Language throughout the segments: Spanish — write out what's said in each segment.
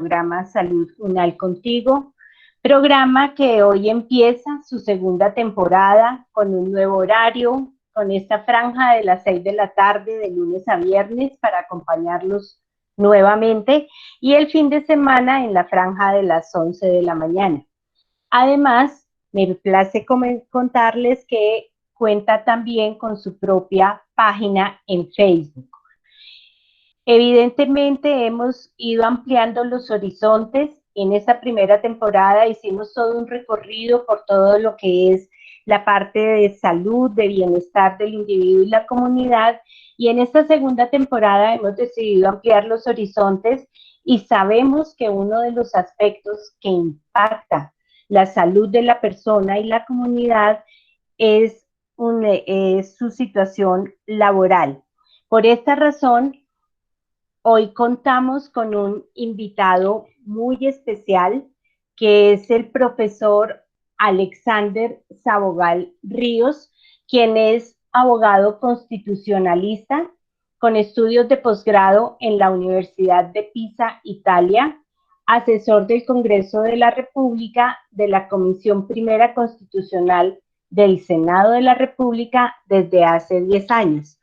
programa Salud Unal Contigo, programa que hoy empieza su segunda temporada con un nuevo horario, con esta franja de las 6 de la tarde de lunes a viernes para acompañarlos nuevamente y el fin de semana en la franja de las 11 de la mañana. Además, me place contarles que cuenta también con su propia página en Facebook. Evidentemente hemos ido ampliando los horizontes. En esta primera temporada hicimos todo un recorrido por todo lo que es la parte de salud, de bienestar del individuo y la comunidad, y en esta segunda temporada hemos decidido ampliar los horizontes y sabemos que uno de los aspectos que impacta la salud de la persona y la comunidad es su situación laboral. Por esta razón, hoy contamos con un invitado muy especial, que es el profesor Alexander Sabogal Ríos, quien es abogado constitucionalista con estudios de posgrado en la Universidad de Pisa, Italia, asesor del Congreso de la República, de la Comisión Primera Constitucional del Senado de la República desde hace 10 años.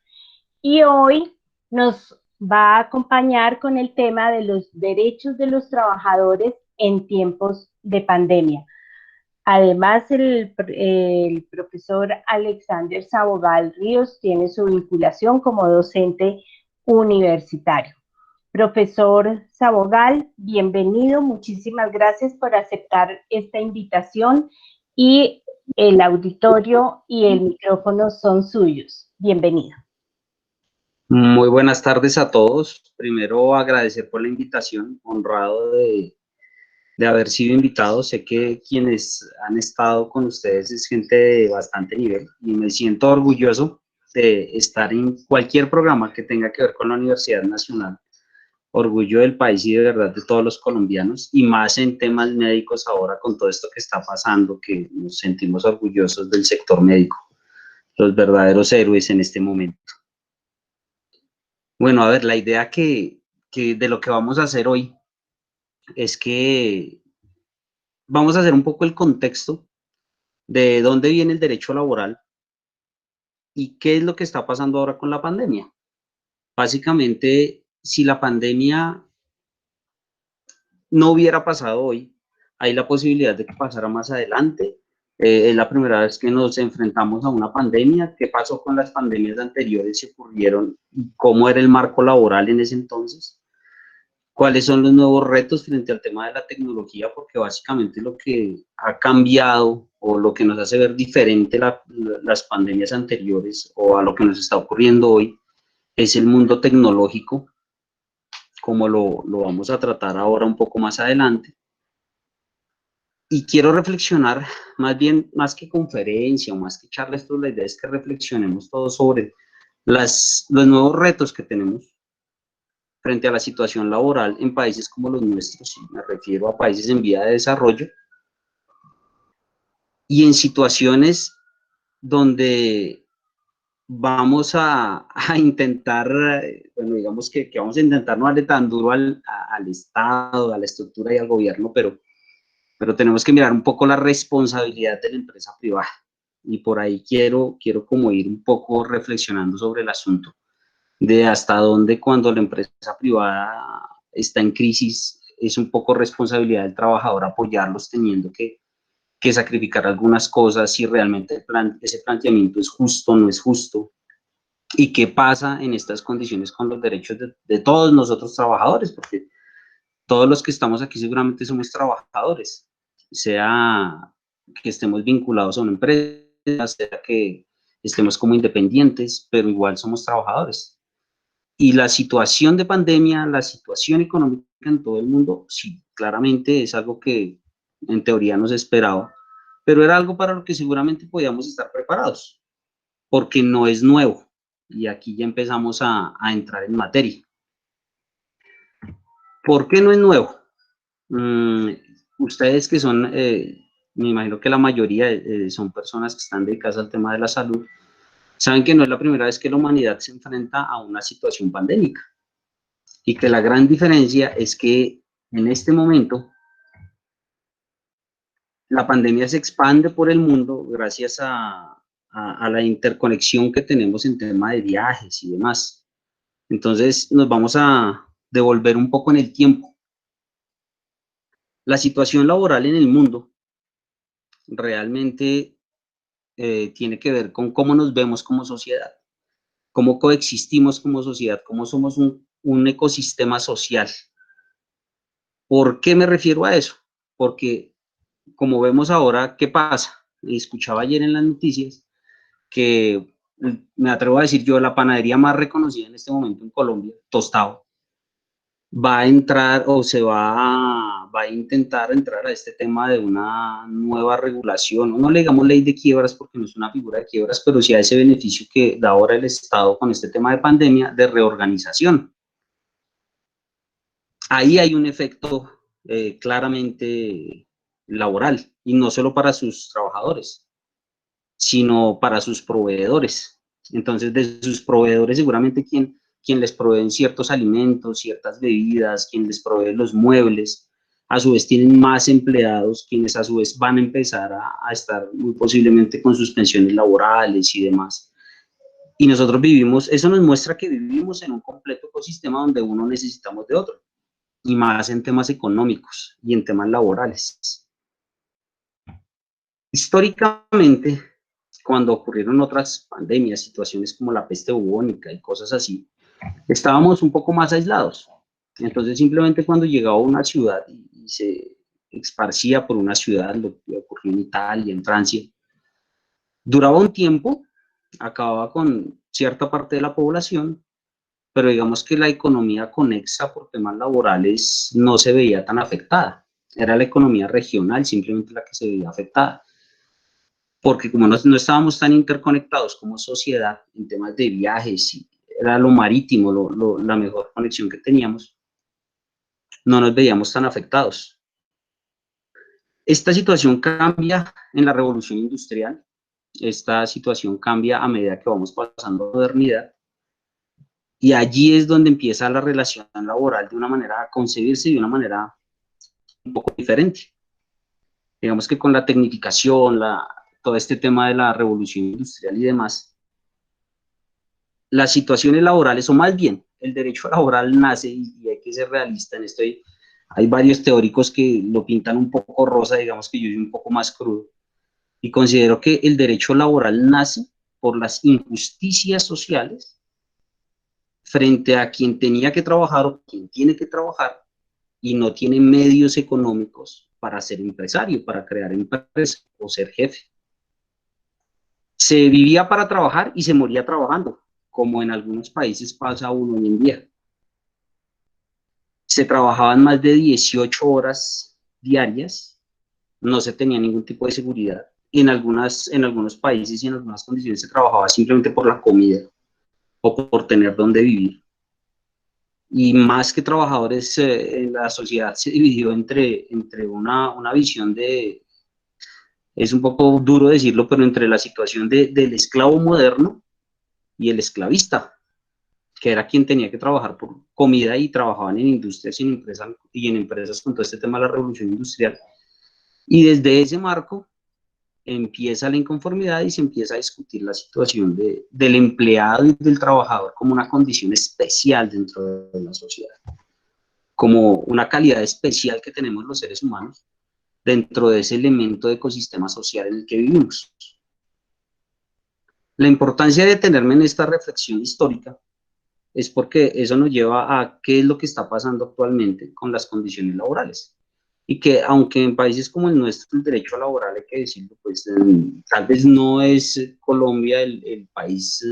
Y hoy nos va a acompañar con el tema de los derechos de los trabajadores en tiempos de pandemia. Además, el profesor Alexander Sabogal Ríos tiene su vinculación como docente universitario. Profesor Sabogal, bienvenido, muchísimas gracias por aceptar esta invitación y el auditorio y el micrófono son suyos. Bienvenido. Muy buenas tardes a todos. Primero agradecer por la invitación, honrado de haber sido invitado. Sé que quienes han estado con ustedes es gente de bastante nivel y me siento orgulloso de estar en cualquier programa que tenga que ver con la Universidad Nacional. Orgullo del país y de verdad de todos los colombianos y más en temas médicos ahora con todo esto que está pasando, que nos sentimos orgullosos del sector médico, los verdaderos héroes en este momento. Bueno, a ver, la idea que de lo que vamos a hacer hoy es que vamos a hacer un poco el contexto de dónde viene el derecho laboral y qué es lo que está pasando ahora con la pandemia. Básicamente, si la pandemia no hubiera pasado hoy, hay la posibilidad de que pasara más adelante. Es la primera vez que nos enfrentamos a una pandemia. ¿Qué pasó con las pandemias anteriores que ocurrieron? ¿Cómo era el marco laboral en ese entonces? ¿Cuáles son los nuevos retos frente al tema de la tecnología? Porque básicamente lo que ha cambiado o lo que nos hace ver diferente las pandemias anteriores o a lo que nos está ocurriendo hoy es el mundo tecnológico, como lo vamos a tratar ahora un poco más adelante. Y quiero reflexionar, más bien, más que conferencia o más que charla, esto la idea es que reflexionemos todos sobre los nuevos retos que tenemos frente a la situación laboral en países como los nuestros, y me refiero a países en vía de desarrollo, y en situaciones donde vamos a intentar, bueno, digamos que vamos a intentar no darle tan duro al Estado, a la estructura y al gobierno, pero tenemos que mirar un poco la responsabilidad de la empresa privada. Y por ahí quiero como ir un poco reflexionando sobre el asunto de hasta dónde cuando la empresa privada está en crisis es un poco responsabilidad del trabajador apoyarlos teniendo que sacrificar algunas cosas, si realmente ese planteamiento es justo o no es justo, y qué pasa en estas condiciones con los derechos de todos nosotros trabajadores, porque todos los que estamos aquí seguramente somos trabajadores, sea que estemos vinculados a una empresa, sea que estemos como independientes, pero igual somos trabajadores. Y la situación de pandemia, la situación económica en todo el mundo, sí, claramente es algo que en teoría no se esperaba, pero era algo para lo que seguramente podíamos estar preparados, porque no es nuevo. Y aquí ya empezamos a entrar en materia. ¿Por qué no es nuevo? Ustedes que son, me imagino que la mayoría son personas que están dedicadas al tema de la salud, saben que no es la primera vez que la humanidad se enfrenta a una situación pandémica y que la gran diferencia es que En este momento, la pandemia se expande por el mundo gracias a la interconexión que tenemos en tema de viajes y demás. Entonces, nos vamos a devolver un poco en el tiempo. La situación laboral en el mundo realmente tiene que ver con cómo nos vemos como sociedad, cómo coexistimos como sociedad, cómo somos un ecosistema social. ¿Por qué me refiero a eso? Porque, como vemos ahora, ¿qué pasa? Escuchaba ayer en las noticias que, me atrevo a decir yo, la panadería más reconocida en este momento en Colombia, Tostado, va a entrar o va a intentar entrar a este tema de una nueva regulación, no le digamos ley de quiebras porque no es una figura de quiebras, pero sí a ese beneficio que da ahora el Estado con este tema de pandemia de reorganización. Ahí hay un efecto claramente laboral, y no solo para sus trabajadores, sino para sus proveedores. Entonces, de sus proveedores, seguramente quien les provee ciertos alimentos, ciertas bebidas, quien les provee los muebles, a su vez tienen más empleados, quienes a su vez van a empezar a estar muy posiblemente con sus pensiones laborales y demás. Y nosotros vivimos, eso nos muestra que vivimos en un completo ecosistema donde uno necesitamos de otro, y más en temas económicos y en temas laborales. Históricamente, cuando ocurrieron otras pandemias, situaciones como la peste bubónica y cosas así, estábamos un poco más aislados. Entonces, simplemente cuando llegaba a una ciudad y se esparcía por una ciudad, lo que ocurrió en Italia, en Francia, duraba un tiempo, acababa con cierta parte de la población, pero digamos que la economía conexa por temas laborales no se veía tan afectada. Era la economía regional simplemente la que se veía afectada, porque como no estábamos tan interconectados como sociedad en temas de viajes, y era lo marítimo la mejor conexión que teníamos, no nos veíamos tan afectados. Esta situación cambia en la revolución industrial, esta situación cambia a medida que vamos pasando a la modernidad, y allí es donde empieza la relación laboral de una manera a concebirse de una manera un poco diferente. Digamos que con la tecnificación, todo este tema de la revolución industrial y demás, las situaciones laborales, o más bien, el derecho laboral nace, y hay que ser realista en esto, hay varios teóricos que lo pintan un poco rosa, digamos que yo soy un poco más crudo, y considero que el derecho laboral nace por las injusticias sociales frente a quien tenía que trabajar o quien tiene que trabajar y no tiene medios económicos para ser empresario, para crear empresa o ser jefe. Se vivía para trabajar y se moría trabajando, como en algunos países pasa aún hoy en día. Se trabajaban más de 18 horas diarias, no se tenía ningún tipo de seguridad, y en algunos países y en algunas condiciones se trabajaba simplemente por la comida o por tener donde vivir. Y más que trabajadores, la sociedad se dividió entre una visión de, es un poco duro decirlo, pero entre la situación del esclavo moderno y el esclavista, que era quien tenía que trabajar por comida, y trabajaban en industrias y en empresas con todo este tema de la revolución industrial. Y desde ese marco empieza la inconformidad y se empieza a discutir la situación del empleado y del trabajador como una condición especial dentro de la sociedad, como una calidad especial que tenemos los seres humanos dentro de ese elemento de ecosistema social en el que vivimos. La importancia de detenerme en esta reflexión histórica es porque eso nos lleva a qué es lo que está pasando actualmente con las condiciones laborales. Y que aunque en países como el nuestro el derecho laboral, hay que decirlo, pues tal vez no es Colombia el país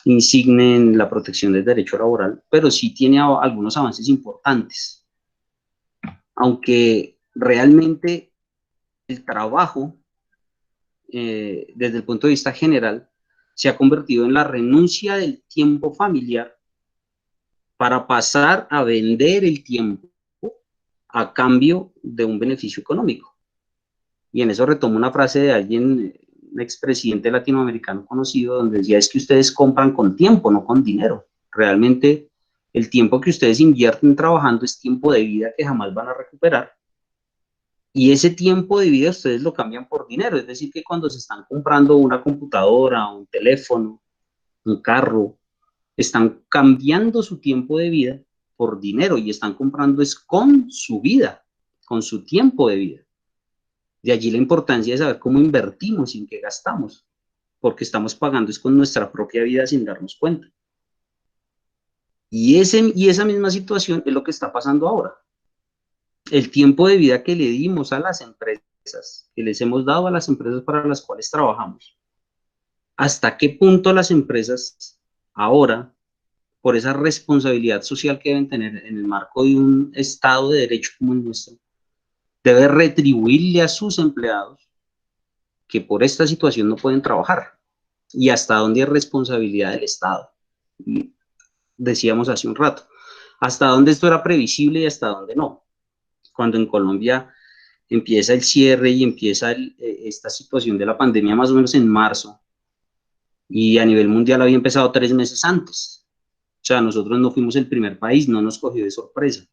insigne en la protección del derecho laboral, pero sí tiene algunos avances importantes. Aunque realmente el trabajo, desde el punto de vista general, se ha convertido en la renuncia del tiempo familiar para pasar a vender el tiempo a cambio de un beneficio económico. Y en eso retomo una frase de alguien, un expresidente latinoamericano conocido, donde decía: es que ustedes compran con tiempo, no con dinero. Realmente El tiempo que ustedes invierten trabajando es tiempo de vida que jamás van a recuperar. Y ese tiempo de vida ustedes lo cambian por dinero. Es decir, que cuando se están comprando una computadora, un teléfono, un carro, están cambiando su tiempo de vida por dinero y están comprando es con su vida, con su tiempo de vida. De allí la importancia de saber cómo invertimos y en qué gastamos, porque estamos pagando es con nuestra propia vida sin darnos cuenta. Y esa misma situación es lo que está pasando ahora. El tiempo de vida que le dimos a las empresas, que les hemos dado a las empresas para las cuales trabajamos, hasta qué punto las empresas ahora, por esa responsabilidad social que deben tener en el marco de un Estado de Derecho como el nuestro, debe retribuirle a sus empleados que por esta situación no pueden trabajar, y hasta dónde es responsabilidad del Estado. Y decíamos hace un rato, hasta dónde esto era previsible y hasta dónde no. Cuando en Colombia empieza el cierre y empieza esta situación de la pandemia más o menos en marzo, y a nivel mundial había empezado 3 meses antes. O sea, nosotros no fuimos el primer país, no nos cogió de sorpresa.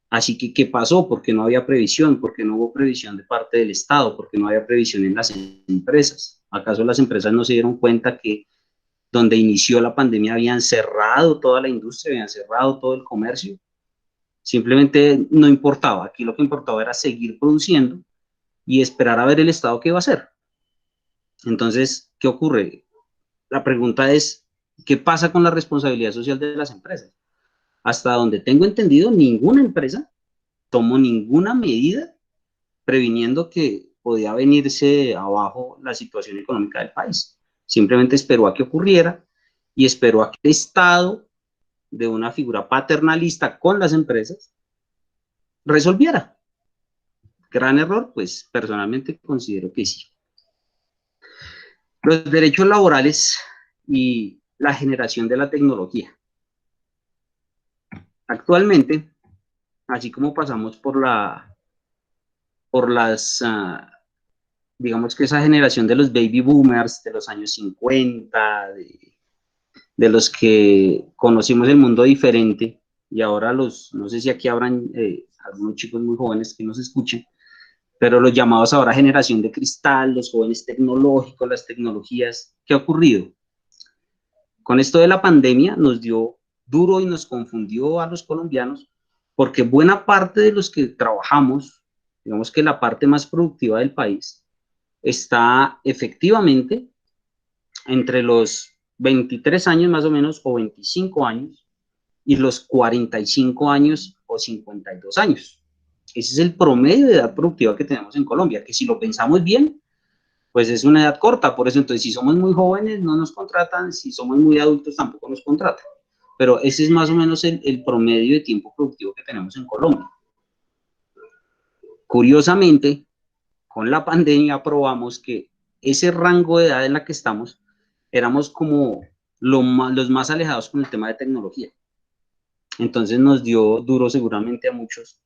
Así que, ¿qué pasó? Porque no había previsión, porque no hubo previsión de parte del Estado, porque no había previsión en las empresas. ¿Acaso las empresas no se dieron cuenta que donde inició la pandemia habían cerrado toda la industria, habían cerrado todo el comercio? Simplemente no importaba. Aquí lo que importaba era seguir produciendo y esperar a ver el Estado qué iba a hacer. Entonces, ¿qué ocurre? La pregunta es, ¿qué pasa con la responsabilidad social de las empresas? Hasta donde tengo entendido, ninguna empresa tomó ninguna medida previniendo que podía venirse abajo la situación económica del país. Simplemente esperó a que ocurriera y esperó a que el Estado, de una figura paternalista con las empresas, resolviera. ¿Gran error? Pues personalmente considero que sí. Los derechos laborales y la generación de la tecnología. Actualmente, así como pasamos por las, digamos que esa generación de los baby boomers de los años 50, de los que conocimos el mundo diferente, y ahora no sé si aquí habrán algunos chicos muy jóvenes que nos escuchen, pero los llamados ahora generación de cristal, los jóvenes tecnológicos, las tecnologías, ¿qué ha ocurrido? Con esto de la pandemia nos dio duro y nos confundió a los colombianos, porque buena parte de los que trabajamos, digamos que la parte más productiva del país, está efectivamente entre los 23 años más o menos, o 25 años, y los 45 años o 52 años. Ese es el promedio de edad productiva que tenemos en Colombia, que si lo pensamos bien, pues es una edad corta. Por eso, entonces, si somos muy jóvenes no nos contratan, si somos muy adultos tampoco nos contratan. Pero ese es más o menos el promedio de tiempo productivo que tenemos en Colombia. Curiosamente, con la pandemia probamos que ese rango de edad en la que estamos, éramos como los más alejados con el tema de tecnología. Entonces nos dio duro seguramente a muchos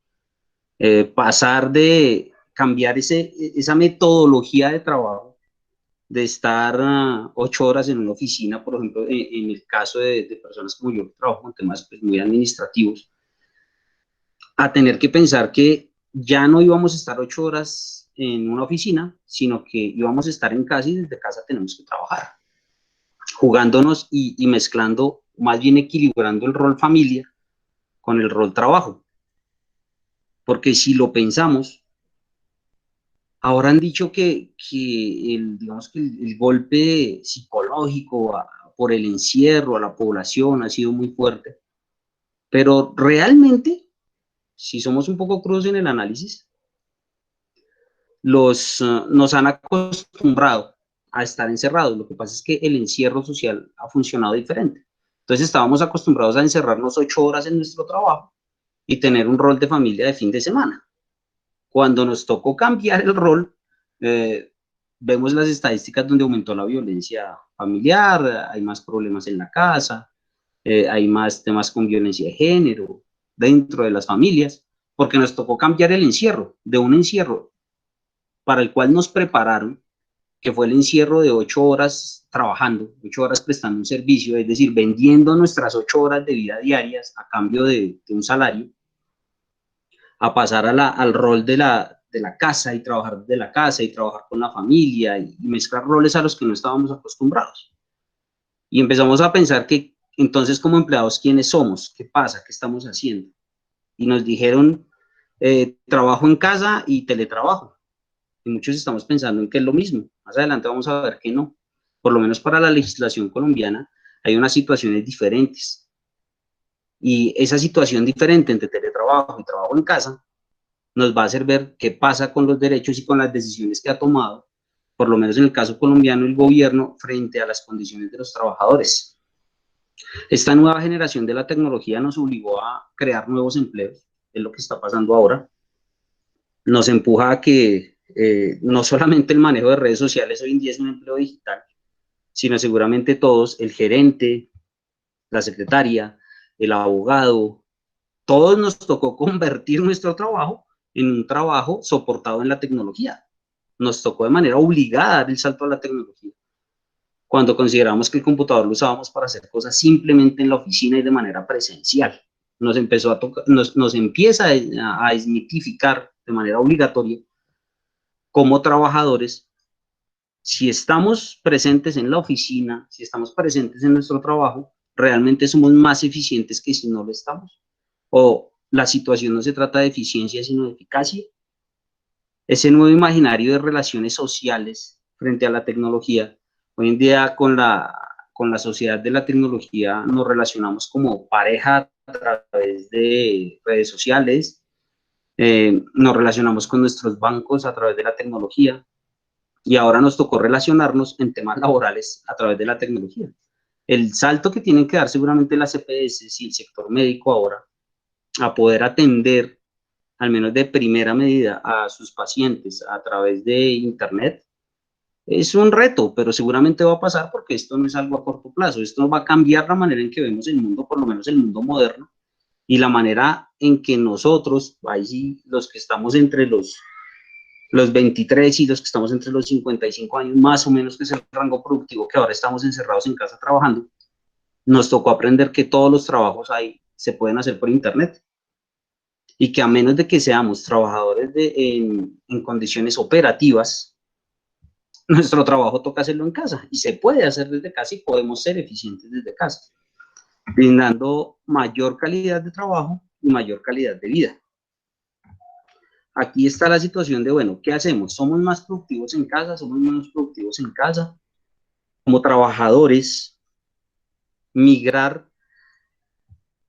pasar de cambiar esa metodología de trabajo, de estar 8 horas en una oficina, por ejemplo, en el caso de personas como yo que trabajo con temas pues, muy administrativos, a tener que pensar que ya no íbamos a estar 8 horas en una oficina, sino que íbamos a estar en casa y desde casa tenemos que trabajar, jugándonos y mezclando, más bien equilibrando el rol familia con el rol trabajo. Porque si lo pensamos, ahora han dicho que digamos que el golpe psicológico por el encierro a la población ha sido muy fuerte, pero realmente, si somos un poco crudos en el análisis, nos han acostumbrado a estar encerrados. Lo que pasa es que el encierro social ha funcionado diferente. Entonces estábamos acostumbrados a encerrarnos 8 horas en nuestro trabajo y tener un rol de familia de fin de semana. Cuando nos tocó cambiar el rol, vemos las estadísticas donde aumentó la violencia familiar, hay más problemas en la casa, hay más temas con violencia de género dentro de las familias, porque nos tocó cambiar el encierro, de un encierro para el cual nos prepararon, que fue el encierro de 8 horas trabajando, 8 horas prestando un servicio, es decir, vendiendo nuestras 8 horas de vida diarias a cambio de un salario, a pasar al rol de la casa y trabajar de la casa y trabajar con la familia y mezclar roles a los que no estábamos acostumbrados. Y empezamos a pensar que entonces como empleados, ¿quiénes somos? ¿Qué pasa? ¿Qué estamos haciendo? Y nos dijeron, trabajo en casa y teletrabajo. Y muchos estamos pensando en que es lo mismo. Más adelante vamos a ver que no. Por lo menos para la legislación colombiana hay unas situaciones diferentes. Y esa situación diferente entre teletrabajo y trabajo en casa nos va a hacer ver qué pasa con los derechos y con las decisiones que ha tomado, por lo menos en el caso colombiano, el gobierno frente a las condiciones de los trabajadores. Esta nueva generación de la tecnología nos obligó a crear nuevos empleos, es lo que está pasando ahora. Nos empuja a que no solamente el manejo de redes sociales hoy en día es un empleo digital, sino seguramente todos, el gerente, la secretaria, el abogado, todos nos tocó convertir nuestro trabajo en un trabajo soportado en la tecnología. Nos tocó de manera obligada dar el salto a la tecnología. Cuando consideramos que el computador lo usábamos para hacer cosas simplemente en la oficina y de manera presencial. Nos empieza a desmitificar de manera obligatoria como trabajadores, si estamos presentes en la oficina, si estamos presentes en nuestro trabajo, realmente somos más eficientes que si no lo estamos. O la situación no se trata de eficiencia, sino de eficacia. Ese nuevo imaginario de relaciones sociales frente a la tecnología. Hoy en día con la sociedad de la tecnología nos relacionamos como pareja a través de redes sociales, nos relacionamos con nuestros bancos a través de la tecnología y ahora nos tocó relacionarnos en temas laborales a través de la tecnología. El salto que tienen que dar seguramente las EPS y el sector médico ahora a poder atender al menos de primera medida a sus pacientes a través de Internet, es un reto, pero seguramente va a pasar porque esto no es algo a corto plazo, esto va a cambiar la manera en que vemos el mundo, por lo menos el mundo moderno, y la manera en que nosotros, ahí sí, los que estamos entre los 23 y los que estamos entre los 55 años, más o menos que es el rango productivo que ahora estamos encerrados en casa trabajando, nos tocó aprender que todos los trabajos ahí se pueden hacer por Internet y que a menos de que seamos trabajadores en condiciones operativas, nuestro trabajo toca hacerlo en casa y se puede hacer desde casa y podemos ser eficientes desde casa, brindando mayor calidad de trabajo y mayor calidad de vida. Aquí está la situación de, bueno, ¿qué hacemos? ¿Somos más productivos en casa? ¿Somos menos productivos en casa? Como trabajadores, migrar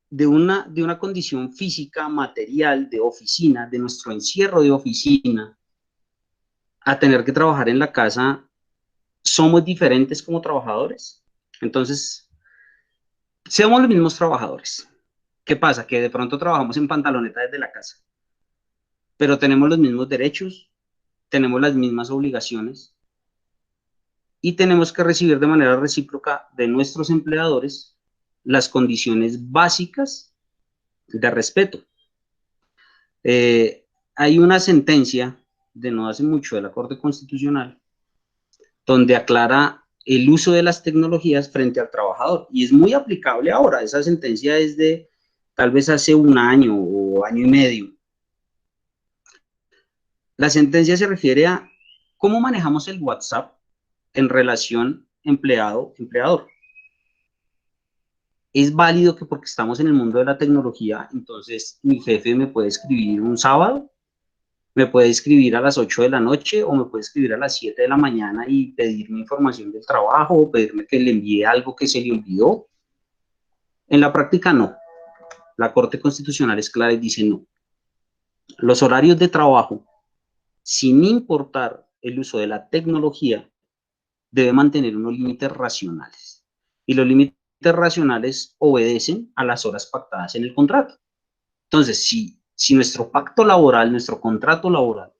de una condición física, material, de oficina, de nuestro encierro de oficina, a tener que trabajar en la casa, somos diferentes como trabajadores. Entonces, seamos los mismos trabajadores. ¿Qué pasa? Que de pronto trabajamos en pantaloneta desde la casa, pero tenemos los mismos derechos, tenemos las mismas obligaciones y tenemos que recibir de manera recíproca de nuestros empleadores las condiciones básicas de respeto. Hay una sentencia de no hace mucho de la Corte Constitucional donde aclara el uso de las tecnologías frente al trabajador y es muy aplicable ahora. Esa sentencia es de tal vez hace un año o año y medio. La sentencia se refiere a cómo manejamos el WhatsApp en relación empleado-empleador. Es válido que porque estamos en el mundo de la tecnología, entonces mi jefe me puede escribir un sábado, me puede escribir a las 8 de la noche o me puede escribir a las 7 de la mañana y pedirme información del trabajo o pedirme que le envíe algo que se le olvidó. En la práctica no. La Corte Constitucional es clara y dice no. Los horarios de trabajo, sin importar el uso de la tecnología, debe mantener unos límites racionales. Y los límites racionales obedecen a las horas pactadas en el contrato. Entonces, si nuestro pacto laboral, nuestro contrato laboral,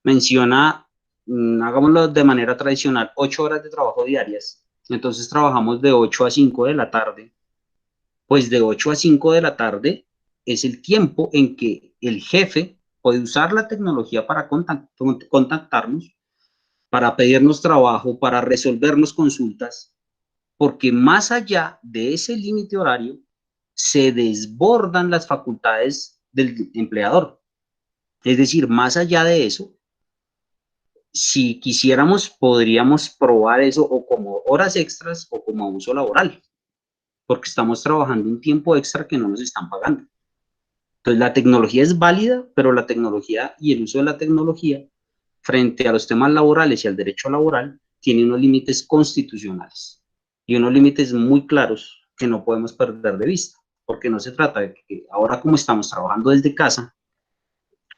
menciona, hagámoslo de manera tradicional, 8 horas de trabajo diarias, entonces trabajamos de 8 a 5 de la tarde, pues de 8 a 5 de la tarde es el tiempo en que el jefe puede usar la tecnología para contactarnos para pedirnos trabajo, para resolvernos consultas, porque más allá de ese límite horario, se desbordan las facultades del empleador. Es decir, más allá de eso, si quisiéramos, podríamos probar eso o como horas extras o como abuso laboral, porque estamos trabajando un tiempo extra que no nos están pagando. Entonces, la tecnología es válida, pero la tecnología y el uso de la tecnología frente a los temas laborales y al derecho laboral tiene unos límites constitucionales y unos límites muy claros que no podemos perder de vista, porque no se trata de que ahora como estamos trabajando desde casa,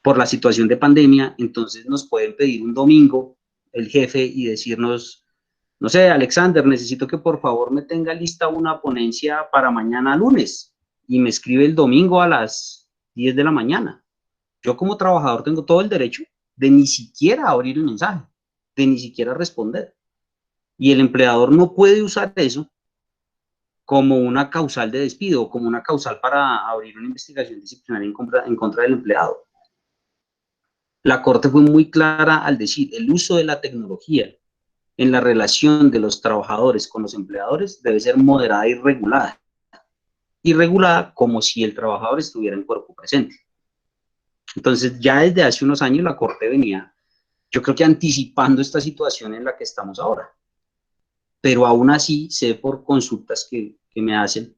por la situación de pandemia, entonces nos pueden pedir un domingo el jefe y decirnos, no sé, Alexander, necesito que por favor me tenga lista una ponencia para mañana lunes y me escribe el domingo a las 10 de la mañana. Yo como trabajador tengo todo el derecho de ni siquiera abrir el mensaje, de ni siquiera responder. Y el empleador no puede usar eso como una causal de despido, como una causal para abrir una investigación disciplinaria en contra del empleado. La Corte fue muy clara al decir el uso de la tecnología en la relación de los trabajadores con los empleadores debe ser moderada y regulada. Y regulada como si el trabajador estuviera en cuerpo presente. Entonces, ya desde hace unos años la Corte venía, yo creo que anticipando esta situación en la que estamos ahora. Pero aún así sé por consultas que me hacen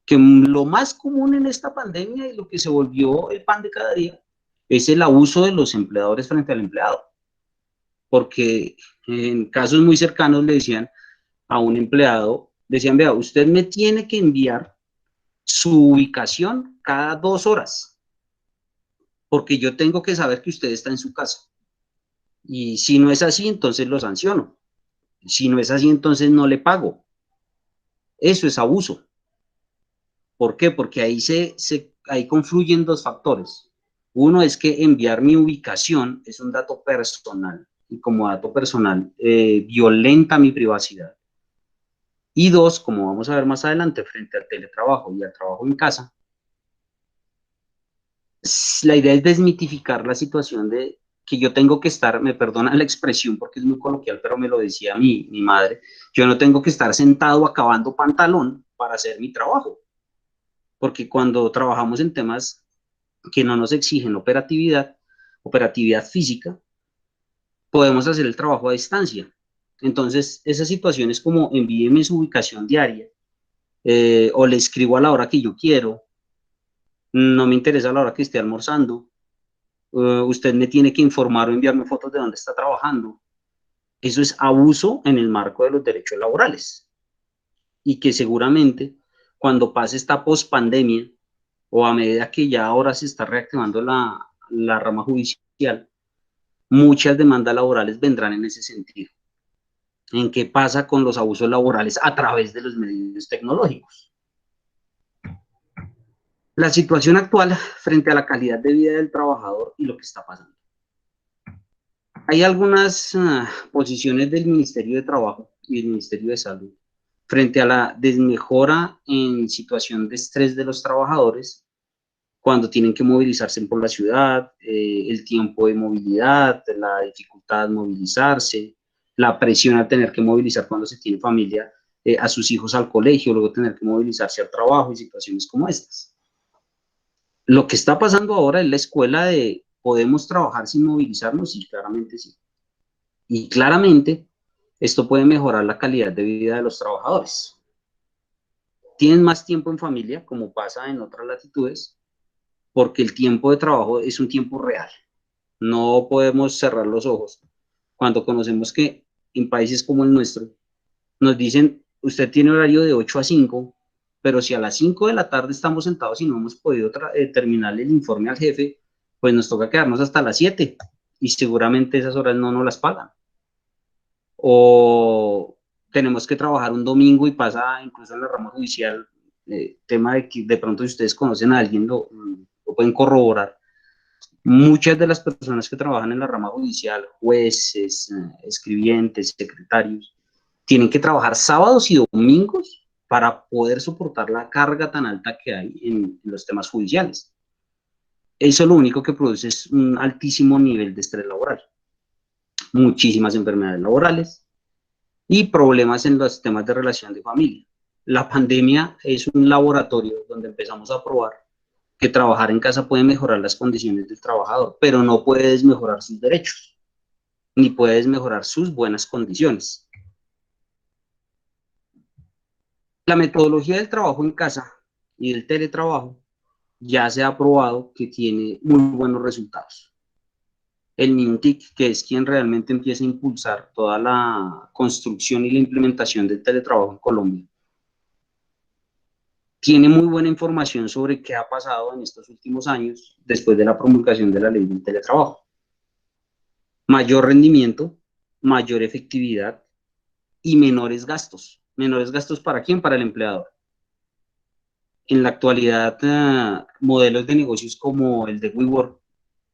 que lo más común en esta pandemia y lo que se volvió el pan de cada día es el abuso de los empleadores frente al empleado. Porque en casos muy cercanos le decían a un empleado, decían, vea, usted me tiene que enviar su ubicación cada 2 horas, porque yo tengo que saber que usted está en su casa. Y si no es así, entonces lo sanciono. Si no es así, entonces no le pago. Eso es abuso. ¿Por qué? Porque ahí confluyen dos factores. Uno es que enviar mi ubicación es un dato personal y como dato personal violenta mi privacidad. Y dos, como vamos a ver más adelante, frente al teletrabajo y al trabajo en casa, la idea es desmitificar la situación de que yo tengo que estar, me perdona la expresión porque es muy coloquial, pero me lo decía mi madre, yo no tengo que estar sentado acabando pantalón para hacer mi trabajo, porque cuando trabajamos en temas que no nos exigen operatividad física, podemos hacer el trabajo a distancia. Entonces, esas situaciones como envíeme su ubicación diaria, o le escribo a la hora que yo quiero, no me interesa a la hora que esté almorzando, usted me tiene que informar o enviarme fotos de dónde está trabajando. Eso es abuso en el marco de los derechos laborales. Y que seguramente cuando pase esta pospandemia o a medida que ya ahora se está reactivando la rama judicial, muchas demandas laborales vendrán en ese sentido. ¿En qué pasa con los abusos laborales a través de los medios tecnológicos? La situación actual frente a la calidad de vida del trabajador y lo que está pasando. Hay algunas posiciones del Ministerio de Trabajo y del Ministerio de Salud frente a la desmejora en situación de estrés de los trabajadores cuando tienen que movilizarse por la ciudad, el tiempo de movilidad, la dificultad de movilizarse, la presión al tener que movilizar cuando se tiene familia, a sus hijos al colegio, luego tener que movilizarse al trabajo y situaciones como estas. Lo que está pasando ahora es la escuela de ¿podemos trabajar sin movilizarnos? Sí, claramente sí. Y claramente esto puede mejorar la calidad de vida de los trabajadores. Tienen más tiempo en familia, como pasa en otras latitudes, porque el tiempo de trabajo es un tiempo real. No podemos cerrar los ojos cuando conocemos que en países como el nuestro nos dicen, usted tiene horario de 8 a 5, pero si a las 5 de la tarde estamos sentados y no hemos podido terminar el informe al jefe, pues nos toca quedarnos hasta las 7 y seguramente esas horas no nos las pagan. O tenemos que trabajar un domingo y pasa incluso en la rama judicial, tema de que de pronto si ustedes conocen a alguien lo pueden corroborar. Muchas de las personas que trabajan en la rama judicial, jueces, escribientes, secretarios, tienen que trabajar sábados y domingos para poder soportar la carga tan alta que hay en los temas judiciales. Eso lo único que produce es un altísimo nivel de estrés laboral. muchísimas enfermedades laborales y problemas en los temas de relación de familia. La pandemia es un laboratorio donde empezamos a probar que trabajar en casa puede mejorar las condiciones del trabajador, pero no puedes mejorar sus derechos, ni puedes mejorar sus buenas condiciones. La metodología del trabajo en casa y del teletrabajo ya se ha probado que tiene muy buenos resultados. El MINTIC, que es quien realmente empieza a impulsar toda la construcción y la implementación del teletrabajo en Colombia, tiene muy buena información sobre qué ha pasado en estos últimos años después de la promulgación de la ley del teletrabajo. Mayor rendimiento, mayor efectividad y menores gastos. ¿Menores gastos para quién? Para el empleador. En la actualidad, modelos de negocios como el de WeWork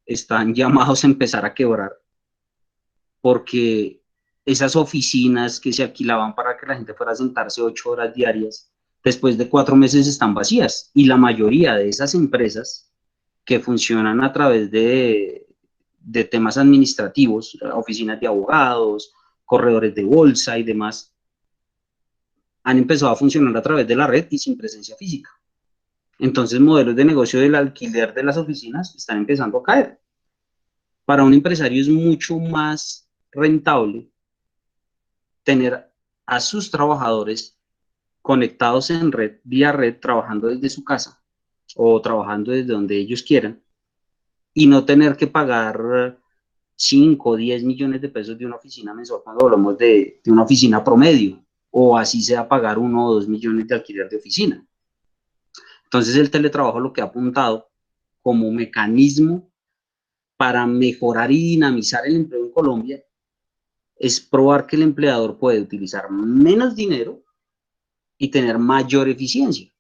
están llamados a empezar a quebrar porque esas oficinas que se alquilaban para que la gente fuera a sentarse 8 horas diarias, después de 4 meses están vacías y la mayoría de esas empresas que funcionan a través de temas administrativos, oficinas de abogados, corredores de bolsa y demás, han empezado a funcionar a través de la red y sin presencia física. Entonces, modelos de negocio del alquiler de las oficinas están empezando a caer. Para un empresario es mucho más rentable tener a sus trabajadores conectados en red, vía red, trabajando desde su casa o trabajando desde donde ellos quieran y no tener que pagar 5 o 10 millones de pesos de una oficina mensual cuando hablamos de una oficina promedio, o así sea pagar 1 o 2 millones de alquiler de oficina. Entonces el teletrabajo lo que ha apuntado como mecanismo para mejorar y dinamizar el empleo en Colombia es probar que el empleador puede utilizar menos dinero y tener mayor eficiencia.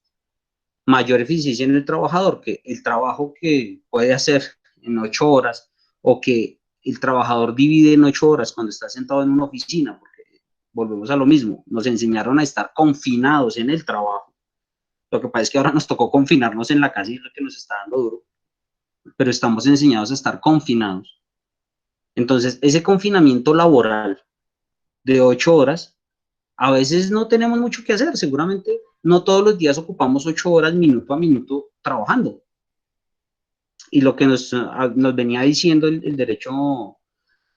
Mayor eficiencia en el trabajador, que el trabajo que puede hacer en 8 horas o que el trabajador divide en 8 horas cuando está sentado en una oficina, porque volvemos a lo mismo, nos enseñaron a estar confinados en el trabajo. Lo que pasa es que ahora nos tocó confinarnos en la casa y es lo que nos está dando duro, pero estamos enseñados a estar confinados. Entonces, ese confinamiento laboral de 8 horas, a veces no tenemos mucho que hacer, seguramente no todos los días ocupamos 8 horas minuto a minuto trabajando. Y lo que nos venía diciendo el derecho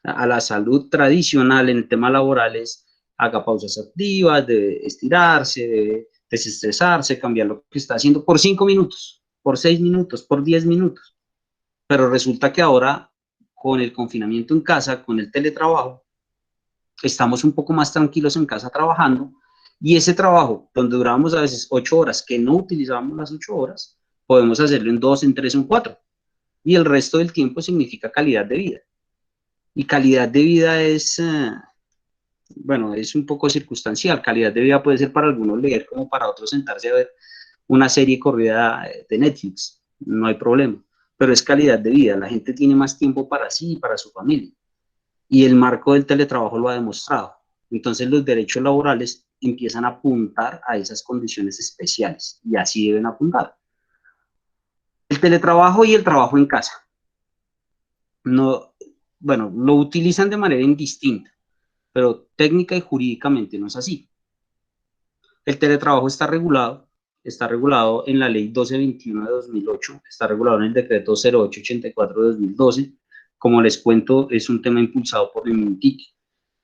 a la salud tradicional en el tema laboral es haga pausas activas, debe estirarse, debe desestresarse, cambiar lo que está haciendo por 5 minutos, por 6 minutos, por 10 minutos. Pero resulta que ahora, con el confinamiento en casa, con el teletrabajo, estamos un poco más tranquilos en casa trabajando y ese trabajo, donde durábamos a veces 8 horas, que no utilizábamos las 8 horas, podemos hacerlo en 2, en 3, en 4. Y el resto del tiempo significa calidad de vida. Y calidad de vida es, bueno, es un poco circunstancial. Calidad de vida puede ser para algunos leer como para otros sentarse a ver una serie corrida de Netflix. No hay problema. Pero es calidad de vida. La gente tiene más tiempo para sí y para su familia. Y el marco del teletrabajo lo ha demostrado. Entonces los derechos laborales empiezan a apuntar a esas condiciones especiales y así deben apuntar. El teletrabajo y el trabajo en casa. No, bueno, lo utilizan de manera indistinta, pero técnica y jurídicamente no es así. El teletrabajo está regulado en la ley 1221 de 2008, está regulado en el decreto 0884 de 2012. Como les cuento, es un tema impulsado por el MINTIC,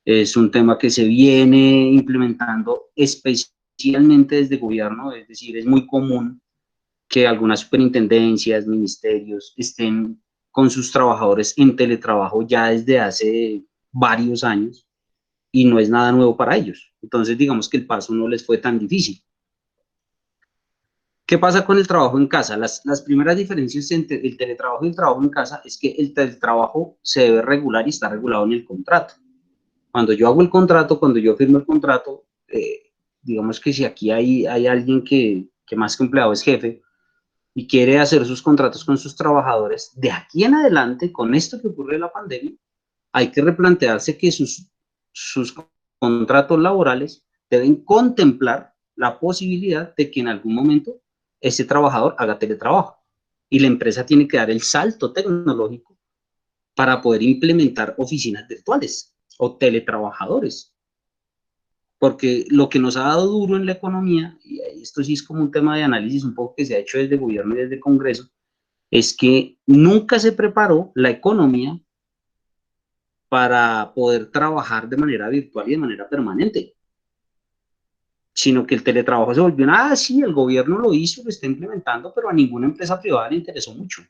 es un tema que se viene implementando especialmente desde gobierno, es decir, es muy común que algunas superintendencias, ministerios estén con sus trabajadores en teletrabajo ya desde hace varios años y no es nada nuevo para ellos. Entonces, digamos que el paso no les fue tan difícil. ¿Qué pasa con el trabajo en casa? Las primeras diferencias entre el teletrabajo y el trabajo en casa es que el teletrabajo se debe regular y está regulado en el contrato. Cuando yo hago el contrato, cuando yo firmo el contrato, digamos que si aquí hay alguien que más que empleado es jefe y quiere hacer sus contratos con sus trabajadores, de aquí en adelante, con esto que ocurre en la pandemia, hay que replantearse que sus contratos laborales deben contemplar la posibilidad de que en algún momento ese trabajador haga teletrabajo y la empresa tiene que dar el salto tecnológico para poder implementar oficinas virtuales o teletrabajadores. Porque lo que nos ha dado duro en la economía, y esto sí es como un tema de análisis un poco que se ha hecho desde el gobierno y desde el Congreso, es que nunca se preparó la economía para poder trabajar de manera virtual y de manera permanente, sino que el teletrabajo se volvió, sí, el gobierno lo hizo, lo está implementando, pero a ninguna empresa privada le interesó mucho.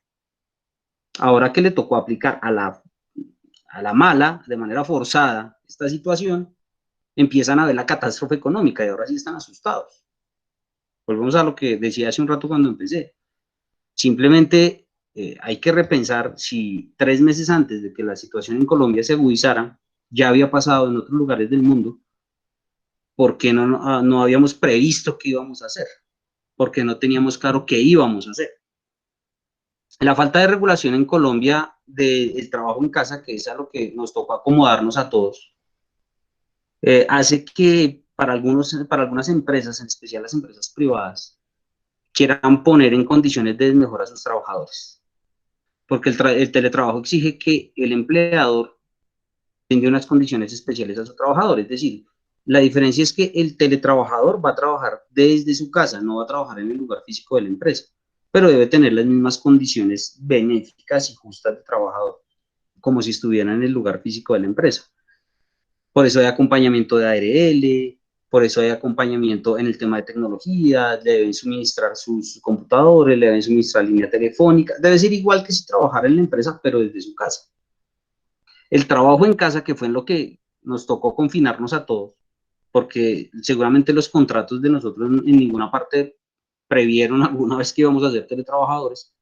Ahora que le tocó aplicar a la mala, de manera forzada, esta situación, empiezan a ver la catástrofe económica y ahora sí están asustados. Volvemos a lo que decía hace un rato cuando empecé. Simplemente hay que repensar si 3 meses antes de que la situación en Colombia se agudizara, ya había pasado en otros lugares del mundo, ¿por qué no habíamos previsto qué íbamos a hacer? Porque no teníamos claro qué íbamos a hacer. La falta de regulación en Colombia del trabajo en casa, que es a lo que nos tocó acomodarnos a todos, hace que para algunas empresas, en especial las empresas privadas, quieran poner en condiciones de desmejora a sus trabajadores. Porque el teletrabajo exige que el empleador tenga unas condiciones especiales a su trabajador. Es decir, la diferencia es que el teletrabajador va a trabajar desde su casa, no va a trabajar en el lugar físico de la empresa, pero debe tener las mismas condiciones benéficas y justas de trabajador, como si estuviera en el lugar físico de la empresa. Por eso hay acompañamiento de ARL, por eso hay acompañamiento en el tema de tecnología, le deben suministrar sus computadores, le deben suministrar línea telefónica, debe ser igual que si trabajara en la empresa, pero desde su casa. El trabajo en casa, que fue en lo que nos tocó confinarnos a todos, porque seguramente los contratos de nosotros en ninguna parte previeron alguna vez que íbamos a ser teletrabajadores.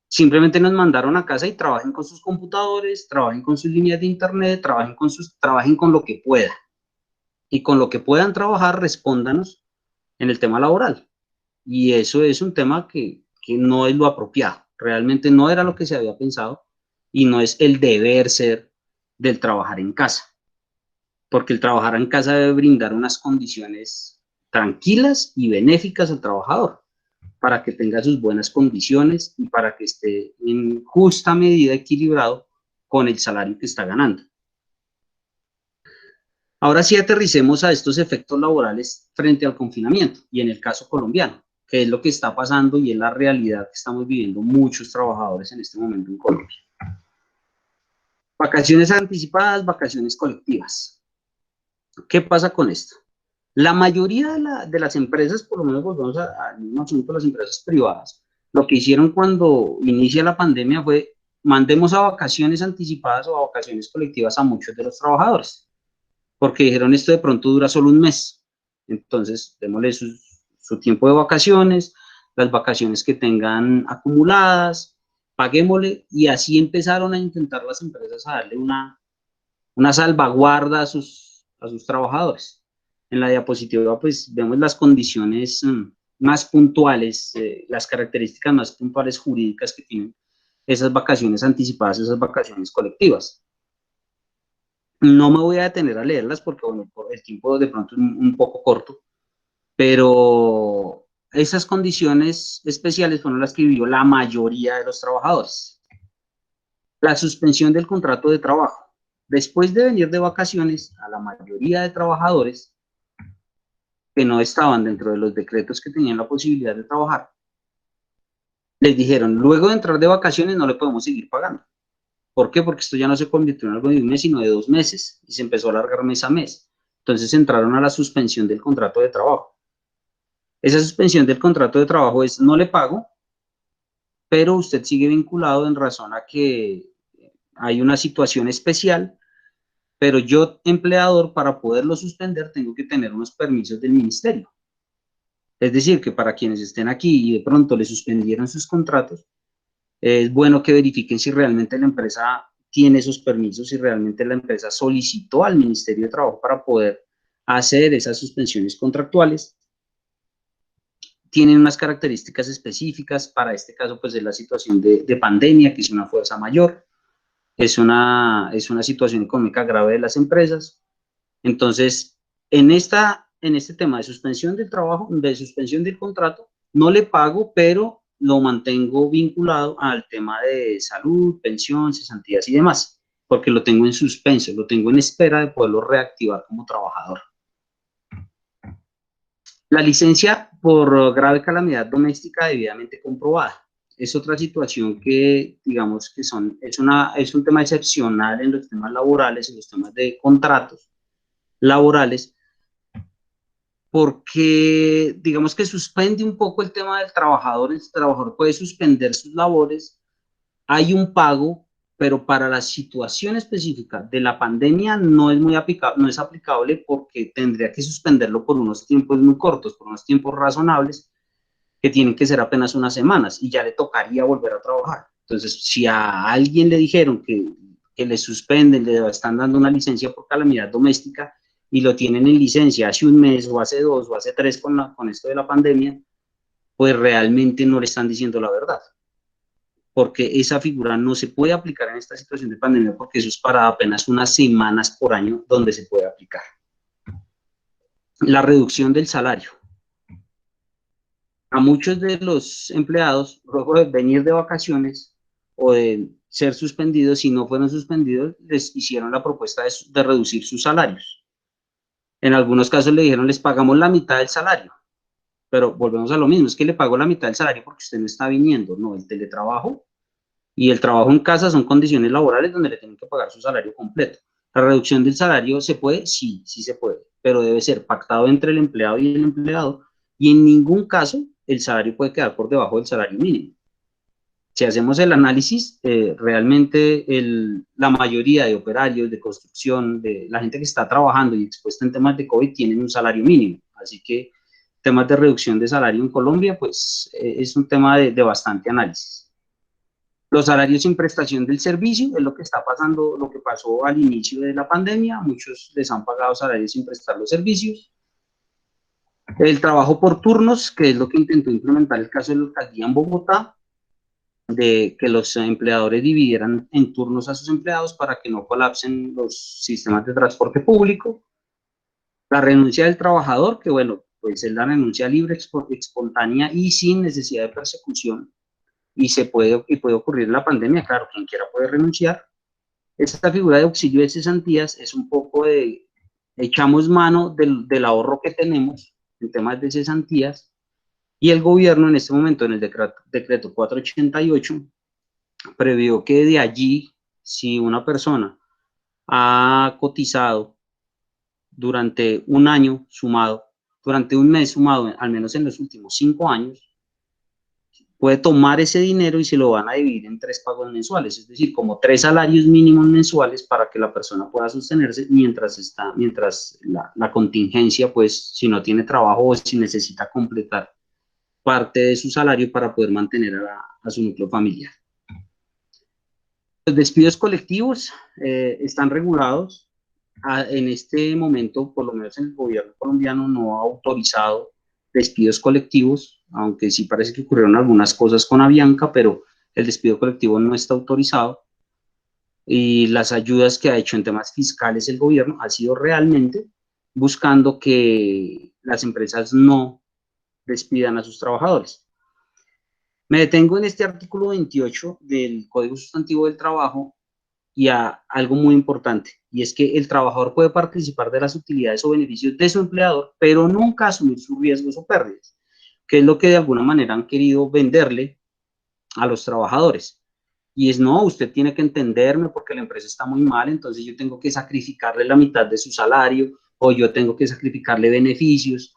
Simplemente nos mandaron a casa y trabajen con sus computadores, trabajen con sus líneas de internet, trabajen con lo que puedan. Y con lo que puedan trabajar, respóndanos en el tema laboral. Y eso es un tema que no es lo apropiado. Realmente no era lo que se había pensado y no es el deber ser del trabajar en casa. Porque el trabajar en casa debe brindar unas condiciones tranquilas y benéficas al trabajador para que tenga sus buenas condiciones y para que esté en justa medida equilibrado con el salario que está ganando. Ahora sí aterricemos a estos efectos laborales frente al confinamiento y en el caso colombiano, que es lo que está pasando y es la realidad que estamos viviendo muchos trabajadores en este momento en Colombia. Vacaciones anticipadas, vacaciones colectivas. ¿Qué pasa con esto? La mayoría de las empresas, por lo menos volvemos al mismo asunto, las empresas privadas, lo que hicieron cuando inicia la pandemia fue mandemos a vacaciones anticipadas o a vacaciones colectivas a muchos de los trabajadores, porque dijeron esto de pronto dura solo un mes, entonces démosle su tiempo de vacaciones, las vacaciones que tengan acumuladas, paguémosle, y así empezaron a intentar las empresas a darle una salvaguarda a sus trabajadores. En la diapositiva pues vemos las condiciones más puntuales, las características más puntuales jurídicas que tienen esas vacaciones anticipadas, esas vacaciones colectivas. No me voy a detener a leerlas porque, bueno, por el tiempo de pronto es un poco corto, pero esas condiciones especiales fueron las que vivió la mayoría de los trabajadores. La suspensión del contrato de trabajo. Después de venir de vacaciones, a la mayoría de trabajadores que no estaban dentro de los decretos que tenían la posibilidad de trabajar, les dijeron, luego de entrar de vacaciones no le podemos seguir pagando. ¿Por qué? Porque esto ya no se convirtió en algo de un mes, sino de 2 meses, y se empezó a alargar mes a mes. Entonces entraron a la suspensión del contrato de trabajo. Esa suspensión del contrato de trabajo es, no le pago, pero usted sigue vinculado en razón a que hay una situación especial, pero yo, empleador, para poderlo suspender, tengo que tener unos permisos del ministerio. Es decir, que para quienes estén aquí y de pronto le suspendieron sus contratos, es bueno que verifiquen si realmente la empresa tiene esos permisos, si realmente la empresa solicitó al Ministerio de Trabajo para poder hacer esas suspensiones contractuales. Tienen unas características específicas, para este caso pues es la situación de pandemia, que es una fuerza mayor, es una situación económica grave de las empresas. Entonces, en este tema de suspensión del trabajo, de suspensión del contrato, no le pago, pero lo mantengo vinculado al tema de salud, pensión, cesantías y demás, porque lo tengo en suspenso, lo tengo en espera de poderlo reactivar como trabajador. La licencia por grave calamidad doméstica debidamente comprobada. Es otra situación que, digamos, que es un tema excepcional en los temas laborales, en los temas de contratos laborales, porque, digamos, que suspende un poco el tema del trabajador. El trabajador puede suspender sus labores, hay un pago, pero para la situación específica de la pandemia no es no es aplicable, porque tendría que suspenderlo por unos tiempos muy cortos, por unos tiempos razonables, que tienen que ser apenas unas semanas, y ya le tocaría volver a trabajar. Entonces, si a alguien le dijeron que le suspenden, le están dando una licencia por calamidad doméstica, y lo tienen en licencia hace un mes, o hace 2, o hace 3 con esto de la pandemia, pues realmente no le están diciendo la verdad, porque esa figura no se puede aplicar en esta situación de pandemia, porque eso es para apenas unas semanas por año donde se puede aplicar. La reducción del salario. A muchos de los empleados, luego de venir de vacaciones o de ser suspendidos, si no fueron suspendidos, les hicieron la propuesta de reducir sus salarios. En algunos casos le dijeron, les pagamos la mitad del salario, pero volvemos a lo mismo, es que le pagó la mitad del salario porque usted no está viniendo. No, el teletrabajo y el trabajo en casa son condiciones laborales donde le tienen que pagar su salario completo. La reducción del salario, ¿se puede? Sí, sí se puede, pero debe ser pactado entre el empleado y el empleado, y en ningún caso el salario puede quedar por debajo del salario mínimo. Si hacemos el análisis, realmente la mayoría de operarios de construcción, de la gente que está trabajando y expuesta en temas de COVID, tienen un salario mínimo. Así que temas de reducción de salario en Colombia, pues es un tema de bastante análisis. Los salarios sin prestación del servicio es lo que está pasando, lo que pasó al inicio de la pandemia. Muchos les han pagado salarios sin prestar los servicios. El trabajo por turnos, que es lo que intentó implementar el caso de la alcaldía en Bogotá, de que los empleadores dividieran en turnos a sus empleados para que no colapsen los sistemas de transporte público. La renuncia del trabajador, que bueno, pues es la renuncia libre, espontánea y sin necesidad de persecución, y puede ocurrir en la pandemia. Claro, quien quiera puede renunciar. Esta figura de auxilio de cesantías es un poco de, echamos mano del ahorro que tenemos en temas de cesantías, y el gobierno en este momento, en el decreto 488, previó que de allí, si una persona ha cotizado durante un año sumado, durante un mes sumado, al menos en los últimos 5 años, puede tomar ese dinero y se lo van a dividir en 3 pagos mensuales, es decir, como 3 salarios mínimos mensuales, para que la persona pueda sostenerse mientras la contingencia, pues si no tiene trabajo o si necesita completar parte de su salario para poder mantener a su núcleo familiar. Los despidos colectivos están regulados. En este momento, por lo menos el gobierno colombiano no ha autorizado despidos colectivos, aunque sí parece que ocurrieron algunas cosas con Avianca, pero el despido colectivo no está autorizado. Y las ayudas que ha hecho en temas fiscales el gobierno ha sido realmente buscando que las empresas no despidan a sus trabajadores. Me detengo en este artículo 28 del Código Sustantivo del Trabajo y a algo muy importante, y es que el trabajador puede participar de las utilidades o beneficios de su empleador, pero nunca asumir sus riesgos o pérdidas, que es lo que de alguna manera han querido venderle a los trabajadores. Y es, no, usted tiene que entenderme porque la empresa está muy mal, entonces yo tengo que sacrificarle la mitad de su salario, o yo tengo que sacrificarle beneficios.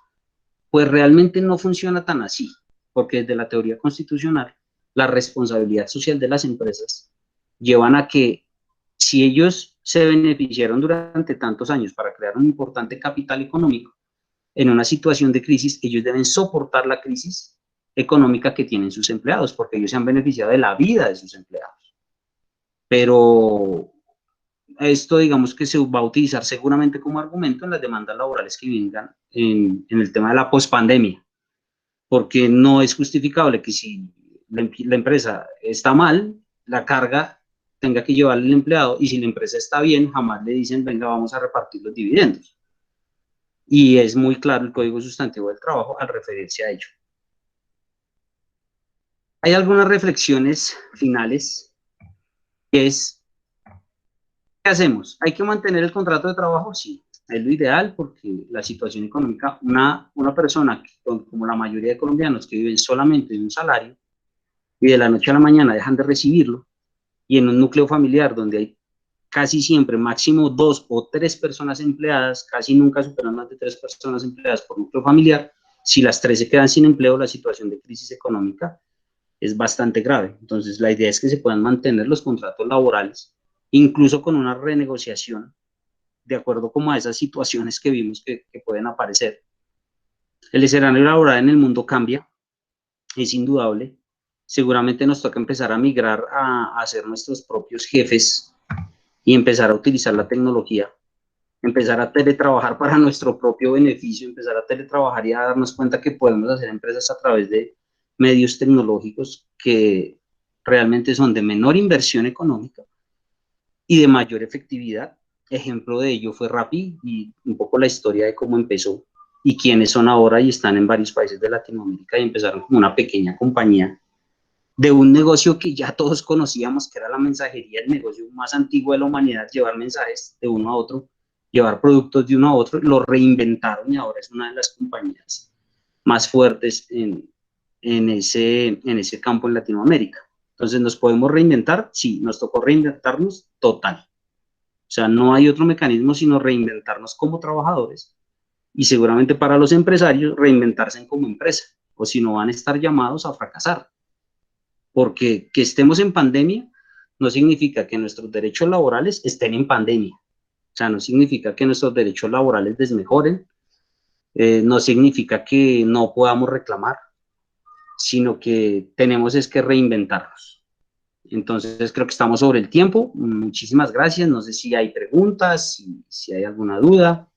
Pues realmente no funciona tan así, porque desde la teoría constitucional, la responsabilidad social de las empresas llevan a que, si ellos se beneficiaron durante tantos años para crear un importante capital económico, en una situación de crisis, ellos deben soportar la crisis económica que tienen sus empleados, porque ellos se han beneficiado de la vida de sus empleados. Pero esto, digamos, que se va a utilizar seguramente como argumento en las demandas laborales que vengan en el tema de la pospandemia, porque no es justificable que, si la empresa está mal, la carga tenga que llevarle el empleado, y si la empresa está bien, jamás le dicen, venga, vamos a repartir los dividendos. Y es muy claro el Código Sustantivo del Trabajo al referirse a ello. Hay algunas reflexiones finales, que es, ¿qué hacemos? ¿Hay que mantener el contrato de trabajo? Sí, es lo ideal porque la situación económica, una persona como la mayoría de colombianos que viven solamente de un salario y de la noche a la mañana dejan de recibirlo, y en un núcleo familiar donde hay casi siempre máximo 2 o 3 personas empleadas, casi nunca superan más de 3 personas empleadas por núcleo familiar, si las 3 se quedan sin empleo, la situación de crisis económica es bastante grave. Entonces, la idea es que se puedan mantener los contratos laborales, incluso con una renegociación, de acuerdo como a esas situaciones que vimos que pueden aparecer. El escenario laboral en el mundo cambia, es indudable. Seguramente nos toca empezar a migrar a ser nuestros propios jefes y empezar a utilizar la tecnología, empezar a teletrabajar para nuestro propio beneficio, empezar a teletrabajar y a darnos cuenta que podemos hacer empresas a través de medios tecnológicos que realmente son de menor inversión económica y de mayor efectividad. Ejemplo de ello fue Rappi y un poco la historia de cómo empezó y quiénes son ahora y están en varios países de Latinoamérica y empezaron como una pequeña compañía de un negocio que ya todos conocíamos, que era la mensajería, el negocio más antiguo de la humanidad, llevar mensajes de uno a otro, llevar productos de uno a otro, lo reinventaron y ahora es una de las compañías más fuertes en ese campo en Latinoamérica. Entonces, ¿nos podemos reinventar? Sí, nos tocó reinventarnos total. O sea, no hay otro mecanismo sino reinventarnos como trabajadores y seguramente para los empresarios reinventarse como empresa, o si no van a estar llamados a fracasar. Porque que estemos en pandemia no significa que nuestros derechos laborales estén en pandemia. O sea, no significa que nuestros derechos laborales desmejoren, no significa que no podamos reclamar, sino que tenemos es que reinventarnos. Entonces creo que estamos sobre el tiempo. Muchísimas gracias. No sé si hay preguntas, si hay alguna duda.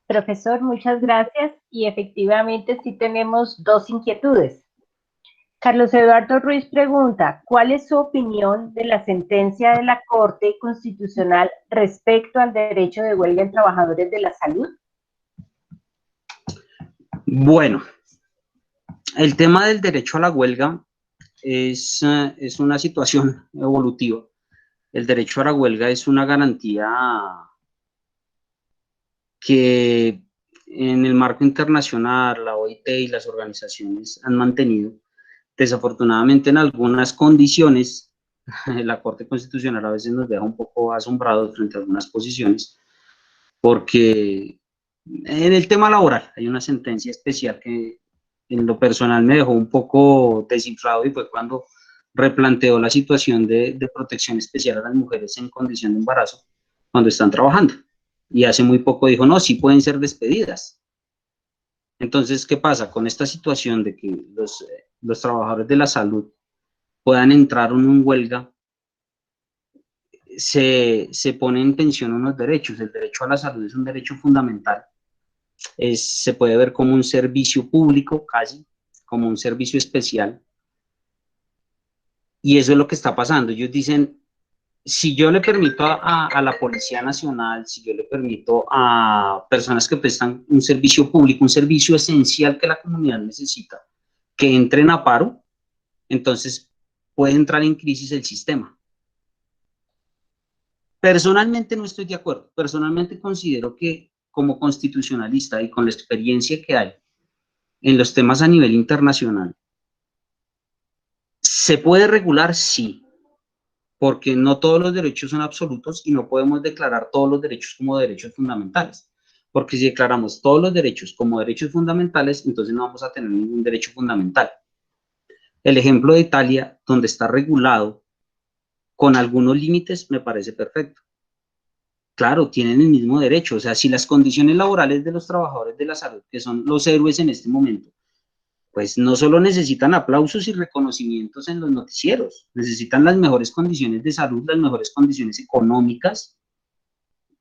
Profesor, muchas gracias. Y efectivamente sí tenemos dos inquietudes. Carlos Eduardo Ruiz pregunta, ¿cuál es su opinión de la sentencia de la Corte Constitucional respecto al derecho de huelga en trabajadores de la salud? Bueno, el tema del derecho a la huelga es una situación evolutiva. El derecho a la huelga es una garantía que en el marco internacional, la OIT y las organizaciones han mantenido. Desafortunadamente, en algunas condiciones, la Corte Constitucional a veces nos deja un poco asombrados frente a algunas posiciones, porque en el tema laboral hay una sentencia especial que en lo personal me dejó un poco desinflado y fue cuando replanteó la situación de protección especial a las mujeres en condición de embarazo cuando están trabajando. Y hace muy poco dijo, no, sí pueden ser despedidas. Entonces, ¿qué pasa con esta situación de que los trabajadores de la salud puedan entrar en una huelga? Se pone en tensión unos derechos. El derecho a la salud es un derecho fundamental. Se puede ver como un servicio público, casi, como un servicio especial. Y eso es lo que está pasando. Ellos dicen, si yo le permito a la Policía Nacional, si yo le permito a personas que prestan un servicio público, un servicio esencial que la comunidad necesita, que entren a paro, entonces puede entrar en crisis el sistema. Personalmente no estoy de acuerdo. Personalmente considero que como constitucionalista y con la experiencia que hay en los temas a nivel internacional, ¿se puede regular? Sí, porque no todos los derechos son absolutos y no podemos declarar todos los derechos como derechos fundamentales. Porque si declaramos todos los derechos como derechos fundamentales, entonces no vamos a tener ningún derecho fundamental. El ejemplo de Italia, donde está regulado con algunos límites, me parece perfecto. Claro, tienen el mismo derecho. O sea, si las condiciones laborales de los trabajadores de la salud, que son los héroes en este momento, pues no solo necesitan aplausos y reconocimientos en los noticieros, necesitan las mejores condiciones de salud, las mejores condiciones económicas.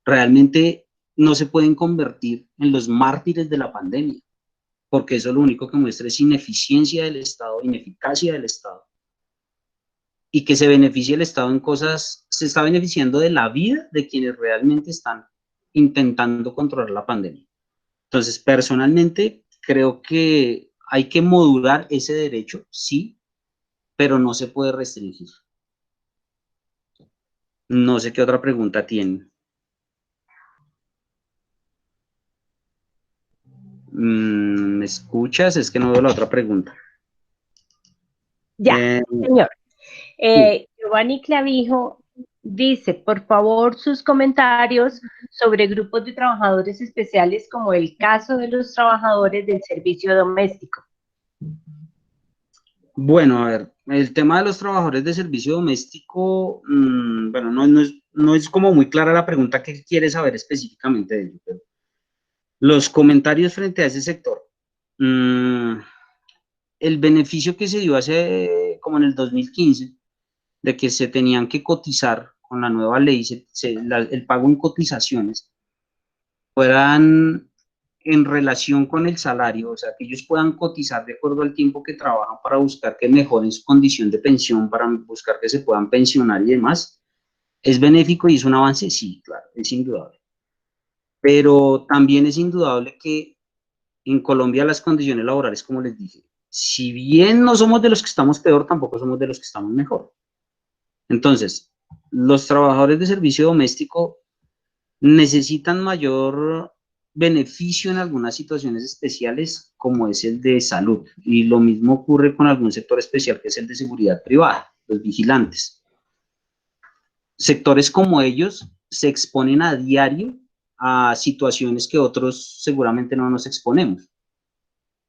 Realmente no se pueden convertir en los mártires de la pandemia, porque eso lo único que muestra es ineficiencia del Estado, ineficacia del Estado. Y que se beneficie el Estado en cosas, se está beneficiando de la vida de quienes realmente están intentando controlar la pandemia. Entonces, personalmente, creo que hay que modular ese derecho, sí, pero no se puede restringir. No sé qué otra pregunta tiene. ¿Me escuchas? Es que no veo la otra pregunta. Ya, señor. Sí. Giovanni Clavijo dice, por favor, sus comentarios sobre grupos de trabajadores especiales como el caso de los trabajadores del servicio doméstico. Bueno, a ver, el tema de los trabajadores de servicio doméstico, bueno, no es como muy clara la pregunta que quiere saber específicamente de ello, pero los comentarios frente a ese sector. El beneficio que se dio hace, como en el 2015, de que se tenían que cotizar con la nueva ley, el pago en cotizaciones, fueran en relación con el salario, o sea, que ellos puedan cotizar de acuerdo al tiempo que trabajan para buscar que mejoren su condición de pensión, para buscar que se puedan pensionar y demás, ¿es benéfico y es un avance? Sí, claro, es indudable. Pero también es indudable que en Colombia las condiciones laborales, como les dije, si bien no somos de los que estamos peor, tampoco somos de los que estamos mejor. Entonces, los trabajadores de servicio doméstico necesitan mayor beneficio en algunas situaciones especiales, como es el de salud. Y lo mismo ocurre con algún sector especial, que es el de seguridad privada, los vigilantes. Sectores como ellos se exponen a diario a situaciones que otros seguramente no nos exponemos.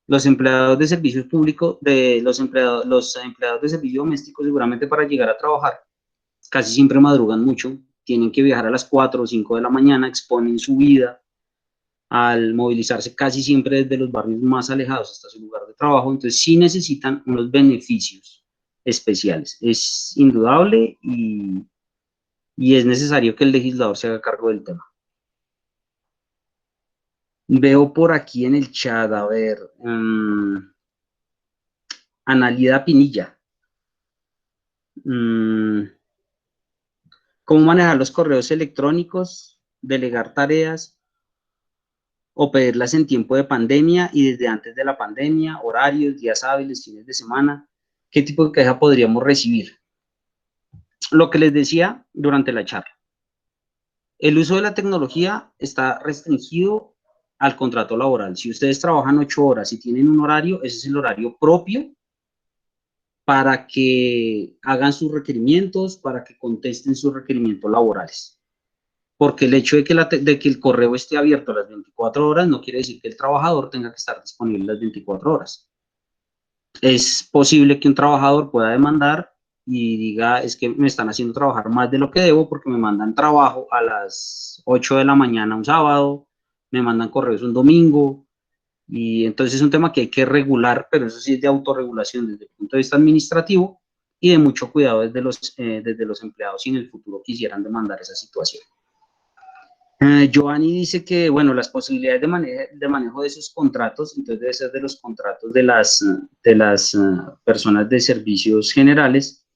Los empleados de servicios públicos, los empleados de servicio doméstico, seguramente para llegar a trabajar, casi siempre madrugan mucho, tienen que viajar a las 4 o 5 de la mañana, exponen su vida al movilizarse casi siempre desde los barrios más alejados hasta su lugar de trabajo, entonces sí necesitan unos beneficios especiales. Es indudable y es necesario que el legislador se haga cargo del tema. Veo por aquí en el chat, a ver, Analida Pinilla. ¿Cómo manejar los correos electrónicos, delegar tareas o pedirlas en tiempo de pandemia y desde antes de la pandemia, horarios, días hábiles, fines de semana? ¿Qué tipo de queja podríamos recibir? Lo que les decía durante la charla. El uso de la tecnología está restringido al contrato laboral. Si ustedes trabajan 8 horas y tienen un horario, ese es el horario propio para que hagan sus requerimientos, para que contesten sus requerimientos laborales. Porque el hecho de que el correo esté abierto a las 24 horas no quiere decir que el trabajador tenga que estar disponible las 24 horas. Es posible que un trabajador pueda demandar y diga, es que me están haciendo trabajar más de lo que debo porque me mandan trabajo a las 8 de la mañana un sábado, me mandan correos un domingo, y entonces es un tema que hay que regular, pero eso sí es de autorregulación desde el punto de vista administrativo y de mucho cuidado desde los empleados si en el futuro quisieran demandar esa situación. Giovanni dice que, bueno, las posibilidades de manejo de esos contratos, entonces debe ser de los contratos de las personas de servicios generales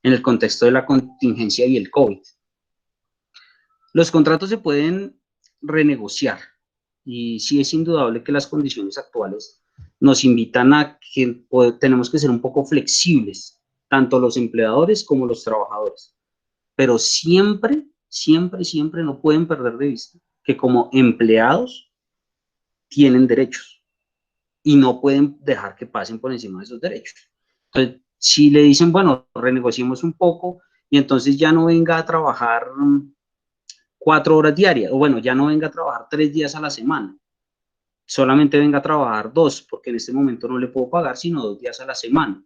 en el contexto de la contingencia y el COVID. Los contratos se pueden renegociar y sí es indudable que las condiciones actuales nos invitan a que tenemos que ser un poco flexibles, tanto los empleadores como los trabajadores, pero siempre, siempre, siempre no pueden perder de vista que como empleados tienen derechos y no pueden dejar que pasen por encima de esos derechos. Entonces, si le dicen, bueno, renegociemos un poco y entonces ya no venga a trabajar 4 horas diarias, o bueno, ya no venga a trabajar 3 días a la semana, solamente venga a trabajar 2, porque en este momento no le puedo pagar sino 2 días a la semana.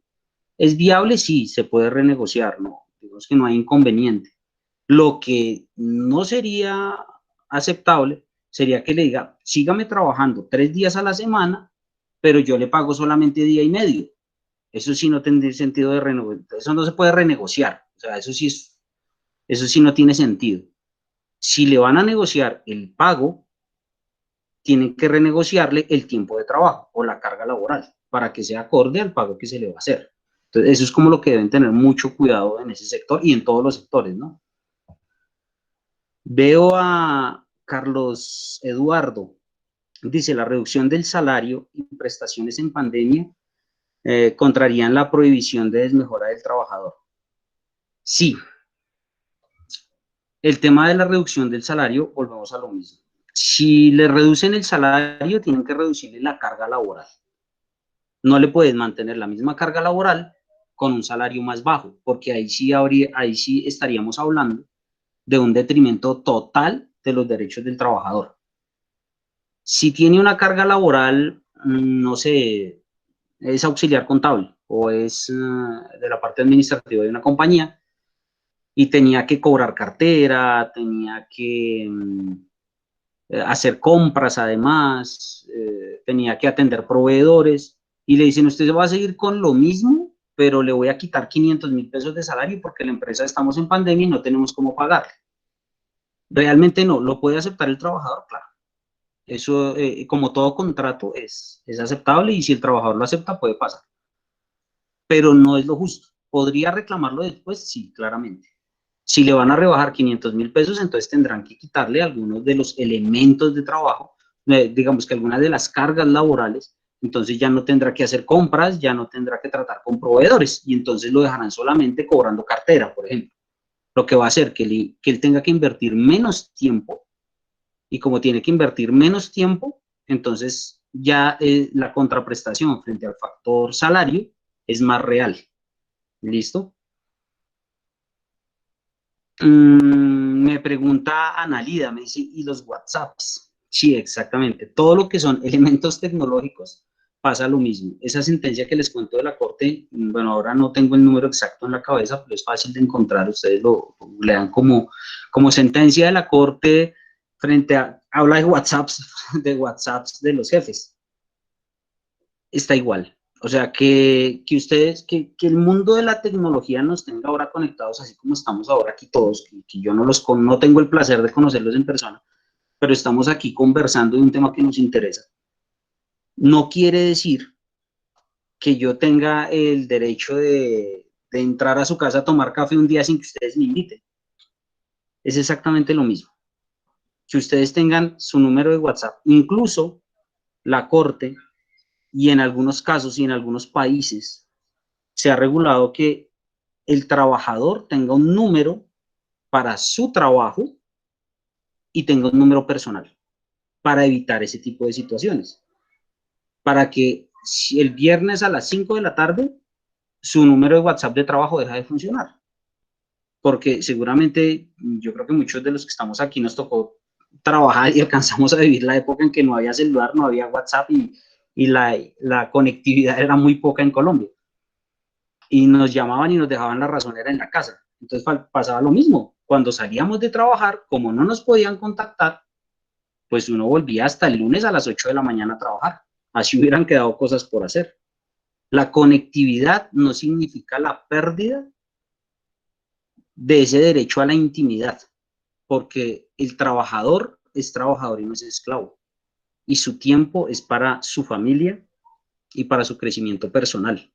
¿Es viable? Sí, se puede renegociar, no, digamos que no hay inconveniente. Lo que no sería aceptable sería que le diga, sígame trabajando 3 días a la semana, pero yo le pago solamente día y medio. Eso sí no tendría sentido de renegociar, eso no se puede renegociar, o sea, eso sí no tiene sentido. Si le van a negociar el pago, tienen que renegociarle el tiempo de trabajo o la carga laboral para que sea acorde al pago que se le va a hacer. Entonces, eso es como lo que deben tener mucho cuidado en ese sector y en todos los sectores, ¿no? Veo a Carlos Eduardo, dice, la reducción del salario y prestaciones en pandemia contrarían la prohibición de desmejora del trabajador. Sí, el tema de la reducción del salario, volvemos a lo mismo. Si le reducen el salario, tienen que reducirle la carga laboral. No le puedes mantener la misma carga laboral con un salario más bajo, porque ahí sí estaríamos hablando de un detrimento total de los derechos del trabajador. Si tiene una carga laboral, no sé, es auxiliar contable o es de la parte administrativa de una compañía y tenía que cobrar cartera, tenía que hacer compras además, tenía que atender proveedores y le dicen, usted va a seguir con lo mismo, pero le voy a quitar 500.000 pesos de salario porque la empresa estamos en pandemia y no tenemos cómo pagar. Realmente no, lo puede aceptar el trabajador, claro. Eso, como todo contrato, es aceptable y si el trabajador lo acepta, puede pasar. Pero no es lo justo. ¿Podría reclamarlo después? Sí, claramente. Si le van a rebajar 500.000 pesos, entonces tendrán que quitarle algunos de los elementos de trabajo, digamos que algunas de las cargas laborales, entonces ya no tendrá que hacer compras, ya no tendrá que tratar con proveedores y entonces lo dejarán solamente cobrando cartera, por ejemplo. Lo que va a hacer que él tenga que invertir menos tiempo y como tiene que invertir menos tiempo, entonces ya la contraprestación frente al factor salario es más real. ¿Listo? Me pregunta Analida, me dice, ¿y los WhatsApps? Sí, exactamente. Todo lo que son elementos tecnológicos pasa lo mismo. Esa sentencia que les cuento de la Corte, bueno, ahora no tengo el número exacto en la cabeza, pero es fácil de encontrar. Ustedes lo lean como sentencia de la Corte frente a, habla de WhatsApps de los jefes. Está igual. O sea, que ustedes, que el mundo de la tecnología nos tenga ahora conectados, así como estamos ahora aquí todos, que yo no tengo el placer de conocerlos en persona, pero estamos aquí conversando de un tema que nos interesa. No quiere decir que yo tenga el derecho de entrar a su casa a tomar café un día sin que ustedes me inviten. Es exactamente lo mismo. Que ustedes tengan su número de WhatsApp, incluso la Corte, y en algunos casos y en algunos países, se ha regulado que el trabajador tenga un número para su trabajo y tenga un número personal para evitar ese tipo de situaciones. Para que si el viernes a las 5 de la tarde su número de WhatsApp de trabajo deja de funcionar. Porque seguramente yo creo que muchos de los que estamos aquí nos tocó trabajar y alcanzamos a vivir la época en que no había celular, no había WhatsApp y la conectividad era muy poca en Colombia. Y nos llamaban y nos dejaban la razonera en la casa. Entonces pasaba lo mismo. Cuando salíamos de trabajar, como no nos podían contactar, pues uno volvía hasta el lunes a las 8 de la mañana a trabajar. Así hubieran quedado cosas por hacer. La conectividad no significa la pérdida de ese derecho a la intimidad, porque el trabajador es trabajador y no es esclavo. Y su tiempo es para su familia y para su crecimiento personal.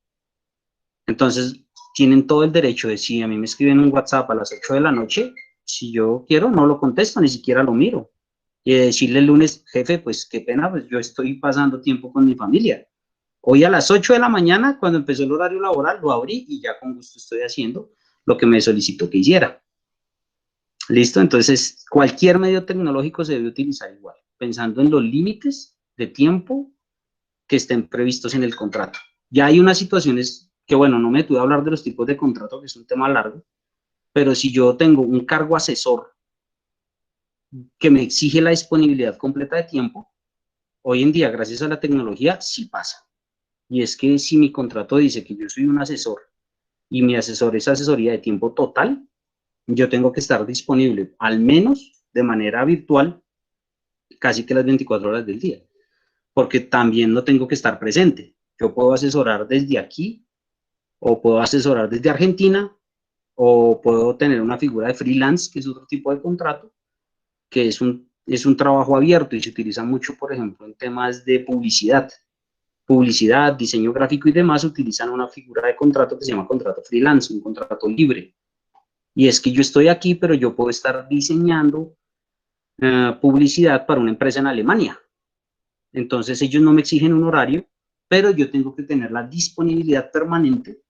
Entonces, tienen todo el derecho de, si a mí me escriben un WhatsApp a las 8 de la noche, si yo quiero, no lo contesto, ni siquiera lo miro. Y decirle el lunes, jefe, pues qué pena, pues yo estoy pasando tiempo con mi familia. Hoy a las 8 de la mañana, cuando empezó el horario laboral, lo abrí y ya con gusto estoy haciendo lo que me solicitó que hiciera. ¿Listo? Entonces, cualquier medio tecnológico se debe utilizar igual, pensando en los límites de tiempo que estén previstos en el contrato. Ya hay unas situaciones que, bueno, no me tuve a hablar de los tipos de contrato, que es un tema largo, pero si yo tengo un cargo asesor que me exige la disponibilidad completa de tiempo, hoy en día, gracias a la tecnología, sí pasa. Y es que si mi contrato dice que yo soy un asesor y mi asesor es asesoría de tiempo total, yo tengo que estar disponible, al menos de manera virtual, casi que las 24 horas del día, porque también no tengo que estar presente. Yo puedo asesorar desde aquí, o puedo asesorar desde Argentina, o puedo tener una figura de freelance, que es otro tipo de contrato, que es un trabajo abierto y se utiliza mucho, por ejemplo, en temas de publicidad. Publicidad, diseño gráfico y demás utilizan una figura de contrato que se llama contrato freelance, un contrato libre. Y es que yo estoy aquí, pero yo puedo estar diseñando publicidad para una empresa en Alemania. Entonces ellos no me exigen un horario, pero yo tengo que tener la disponibilidad permanente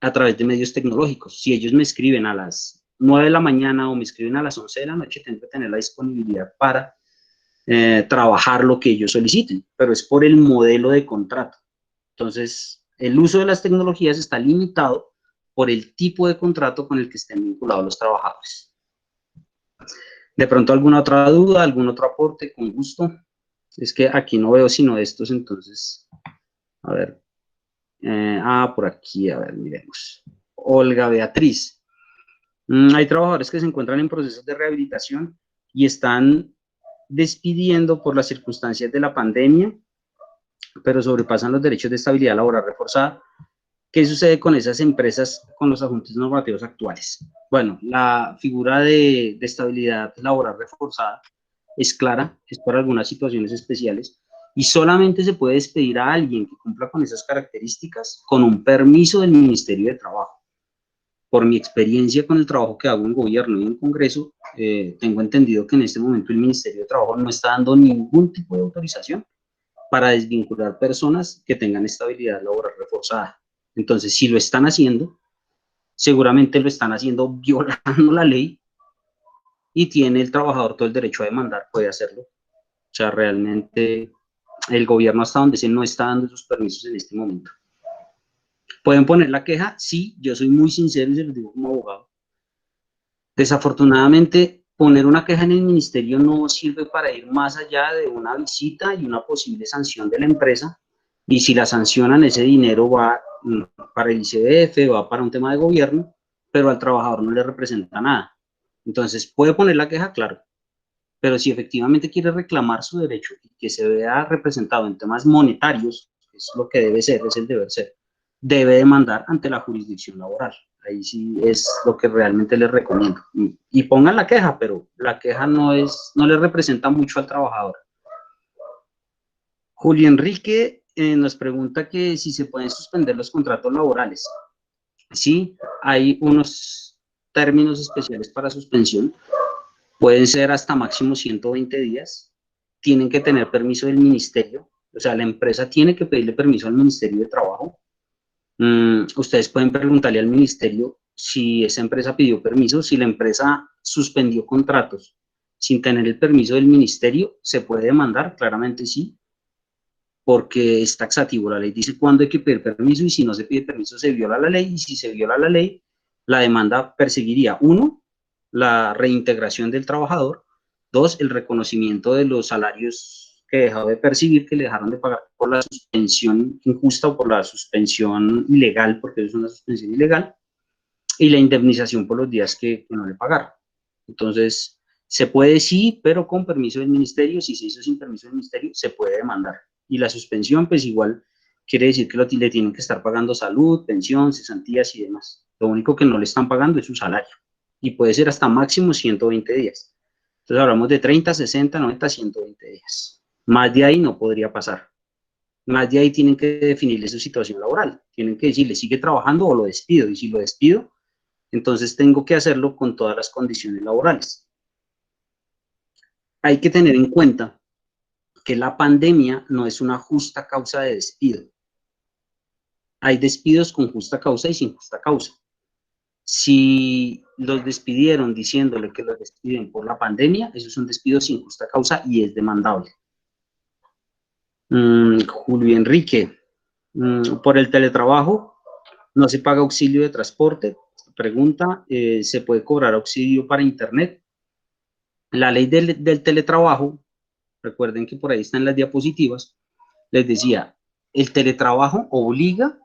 a través de medios tecnológicos. Si ellos me escriben a las 9 de la mañana o me escriben a las 11 de la noche, tengo que tener la disponibilidad para trabajar lo que ellos soliciten, pero es por el modelo de contrato. Entonces, el uso de las tecnologías está limitado por el tipo de contrato con el que estén vinculados los trabajadores. De pronto, ¿alguna otra duda, algún otro aporte? Con gusto. Es que aquí no veo sino estos, entonces, a ver. Por aquí, a ver, miremos. Olga Beatriz. Hay trabajadores que se encuentran en procesos de rehabilitación y están despidiendo por las circunstancias de la pandemia, pero sobrepasan los derechos de estabilidad laboral reforzada. ¿Qué sucede con esas empresas con los ajustes normativos actuales? Bueno, la figura de estabilidad laboral reforzada es clara, es para algunas situaciones especiales, y solamente se puede despedir a alguien que cumpla con esas características con un permiso del Ministerio de Trabajo. Por mi experiencia con el trabajo que hago en gobierno y en Congreso, tengo entendido que en este momento el Ministerio de Trabajo no está dando ningún tipo de autorización para desvincular personas que tengan estabilidad laboral reforzada. Entonces, si lo están haciendo, seguramente lo están haciendo violando la ley y tiene el trabajador todo el derecho a demandar, puede hacerlo. O sea, realmente el gobierno hasta donde se no está dando esos permisos en este momento. ¿Pueden poner la queja? Sí, yo soy muy sincero y se los digo como abogado. Desafortunadamente, poner una queja en el ministerio no sirve para ir más allá de una visita y una posible sanción de la empresa. Y si la sancionan, ese dinero va para el ICBF, va para un tema de gobierno, pero al trabajador no le representa nada. Entonces, ¿puede poner la queja? Claro. Pero si efectivamente quiere reclamar su derecho y que se vea representado en temas monetarios, que es lo que debe ser, es el deber ser, debe demandar ante la jurisdicción laboral. Ahí sí es lo que realmente les recomiendo. Y pongan la queja, pero la queja no le representa mucho al trabajador. Julio Enrique nos pregunta que si se pueden suspender los contratos laborales. Sí, hay unos términos especiales para suspensión. Pueden ser hasta máximo 120 días. Tienen que tener permiso del ministerio. O sea, la empresa tiene que pedirle permiso al Ministerio de Trabajo. Ustedes pueden preguntarle al ministerio si esa empresa pidió permiso. Si la empresa suspendió contratos sin tener el permiso del ministerio, ¿se puede demandar? Claramente sí, porque es taxativo. La ley dice cuándo hay que pedir permiso y si no se pide permiso se viola la ley, y si se viola la ley, la demanda perseguiría, 1, la reintegración del trabajador, 2, el reconocimiento de los salarios que dejó de percibir, que le dejaron de pagar por la suspensión injusta o por la suspensión ilegal, porque es una suspensión ilegal, y la indemnización por los días que no le pagaron. Entonces, se puede sí, pero con permiso del ministerio. Si se hizo sin permiso del ministerio, se puede demandar. Y la suspensión, pues igual quiere decir que le tienen que estar pagando salud, pensión, cesantías y demás. Lo único que no le están pagando es su salario. Y puede ser hasta máximo 120 días. Entonces hablamos de 30, 60, 90, 120 días. Más de ahí no podría pasar. Más de ahí tienen que definirle su situación laboral. Tienen que decirle, ¿sigue trabajando o lo despido? Y si lo despido, entonces tengo que hacerlo con todas las condiciones laborales. Hay que tener en cuenta que la pandemia no es una justa causa de despido. Hay despidos con justa causa y sin justa causa. Si los despidieron diciéndole que los despiden por la pandemia, eso es un despido sin justa causa y es demandable. Julio Enrique, por el teletrabajo, no se paga auxilio de transporte. Pregunta, ¿se puede cobrar auxilio para internet? La ley del teletrabajo, recuerden que por ahí están las diapositivas, les decía, el teletrabajo obliga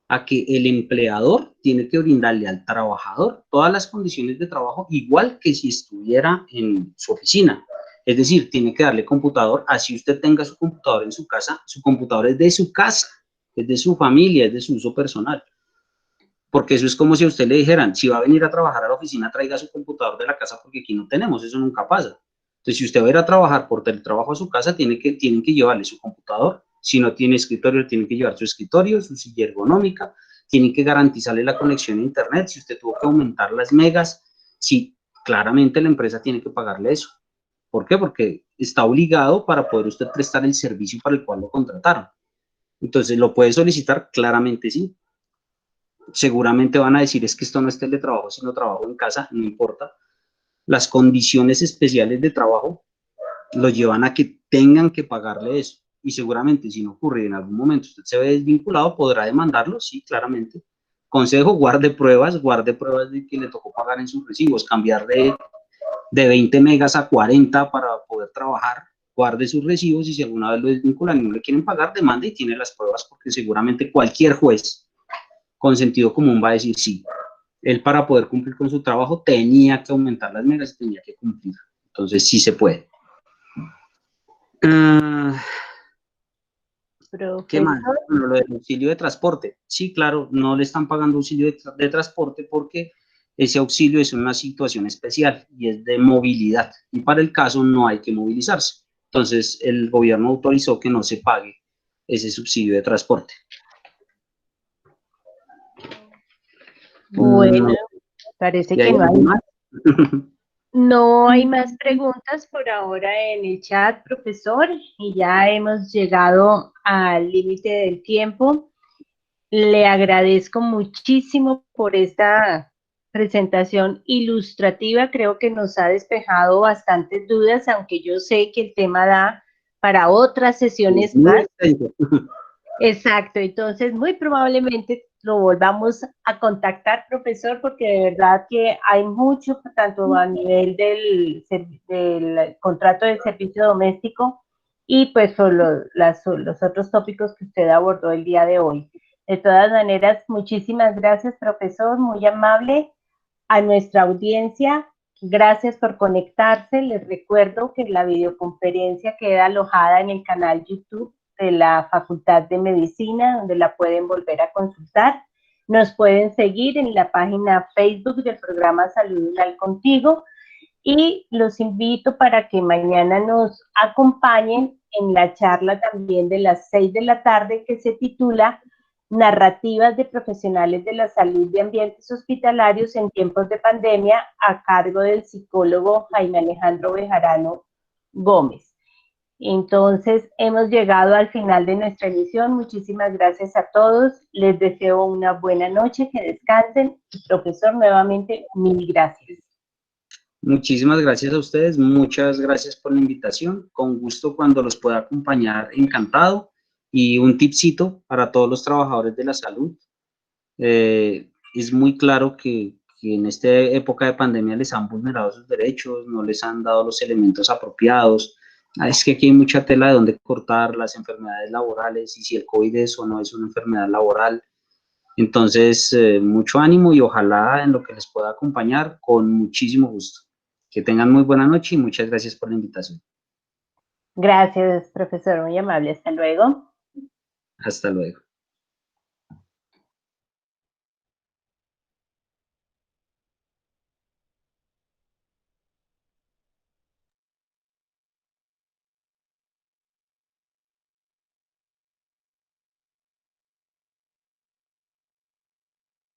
a que el empleador tiene que brindarle al trabajador todas las condiciones de trabajo igual que si estuviera en su oficina. Es decir, tiene que darle computador, así usted tenga su computador en su casa, su computador es de su casa, es de su familia, es de su uso personal. Porque eso es como si a usted le dijeran, si va a venir a trabajar a la oficina, traiga su computador de la casa porque aquí no tenemos, eso nunca pasa. Entonces, si usted va a ir a trabajar por teletrabajo a su casa, tienen que llevarle su computador. Si no tiene escritorio, tienen que llevar su escritorio, su silla ergonómica, tienen que garantizarle la conexión a internet. Si usted tuvo que aumentar las megas, sí, claramente la empresa tiene que pagarle eso. ¿Por qué? Porque está obligado para poder usted prestar el servicio para el cual lo contrataron. Entonces, ¿lo puede solicitar? Claramente sí. Seguramente van a decir, es que esto no es teletrabajo, sino trabajo en casa, no importa. Las condiciones especiales de trabajo lo llevan a que tengan que pagarle eso. Y seguramente, si no ocurre en algún momento, usted se ve desvinculado, podrá demandarlo, sí, claramente. Consejo, guarde pruebas de que le tocó pagar en sus recibos, cambiar de 20 megas a 40 para poder trabajar, guarde sus recibos y si alguna vez lo desvinculan y no le quieren pagar, demande y tiene las pruebas porque seguramente cualquier juez con sentido común va a decir sí. Él para poder cumplir con su trabajo tenía que aumentar las megas, tenía que cumplir. Entonces sí se puede. ¿Qué más? Bueno, lo del auxilio de transporte. Sí, claro, no le están pagando auxilio de transporte porque ese auxilio es una situación especial y es de movilidad. Y para el caso no hay que movilizarse. Entonces, el gobierno autorizó que no se pague ese subsidio de transporte. Bueno, parece que no hay más. No hay más preguntas por ahora en el chat, profesor, y ya hemos llegado al límite del tiempo. Le agradezco muchísimo por esta presentación ilustrativa. Creo que nos ha despejado bastantes dudas, aunque yo sé que el tema da para otras sesiones más. Exacto, entonces muy probablemente lo volvamos a contactar, profesor, porque de verdad que hay mucho, tanto a nivel del contrato de servicio doméstico y pues por los otros tópicos que usted abordó el día de hoy. De todas maneras, muchísimas gracias, profesor, muy amable. A nuestra audiencia, gracias por conectarse. Les recuerdo que la videoconferencia queda alojada en el canal YouTube de la Facultad de Medicina, donde la pueden volver a consultar. Nos pueden seguir en la página Facebook del programa Salud Oral Contigo y los invito para que mañana nos acompañen en la charla también de las 6 de la tarde que se titula Narrativas de profesionales de la salud de ambientes hospitalarios en tiempos de pandemia, a cargo del psicólogo Jaime Alejandro Bejarano Gómez. Entonces, hemos llegado al final de nuestra emisión. Muchísimas gracias a todos. Les deseo una buena noche, que descansen. Profesor, nuevamente, mil gracias. Muchísimas gracias a ustedes, muchas gracias por la invitación. Con gusto cuando los pueda acompañar, encantado. Y un tipcito para todos los trabajadores de la salud. Es muy claro que en esta época de pandemia les han vulnerado sus derechos, no les han dado los elementos apropiados. Es que aquí hay mucha tela de donde cortar, las enfermedades laborales y si el COVID es o no es una enfermedad laboral. Entonces, mucho ánimo y ojalá en lo que les pueda acompañar con muchísimo gusto. Que tengan muy buena noche y muchas gracias por la invitación. Gracias, profesor, muy amable. Hasta luego. Hasta luego.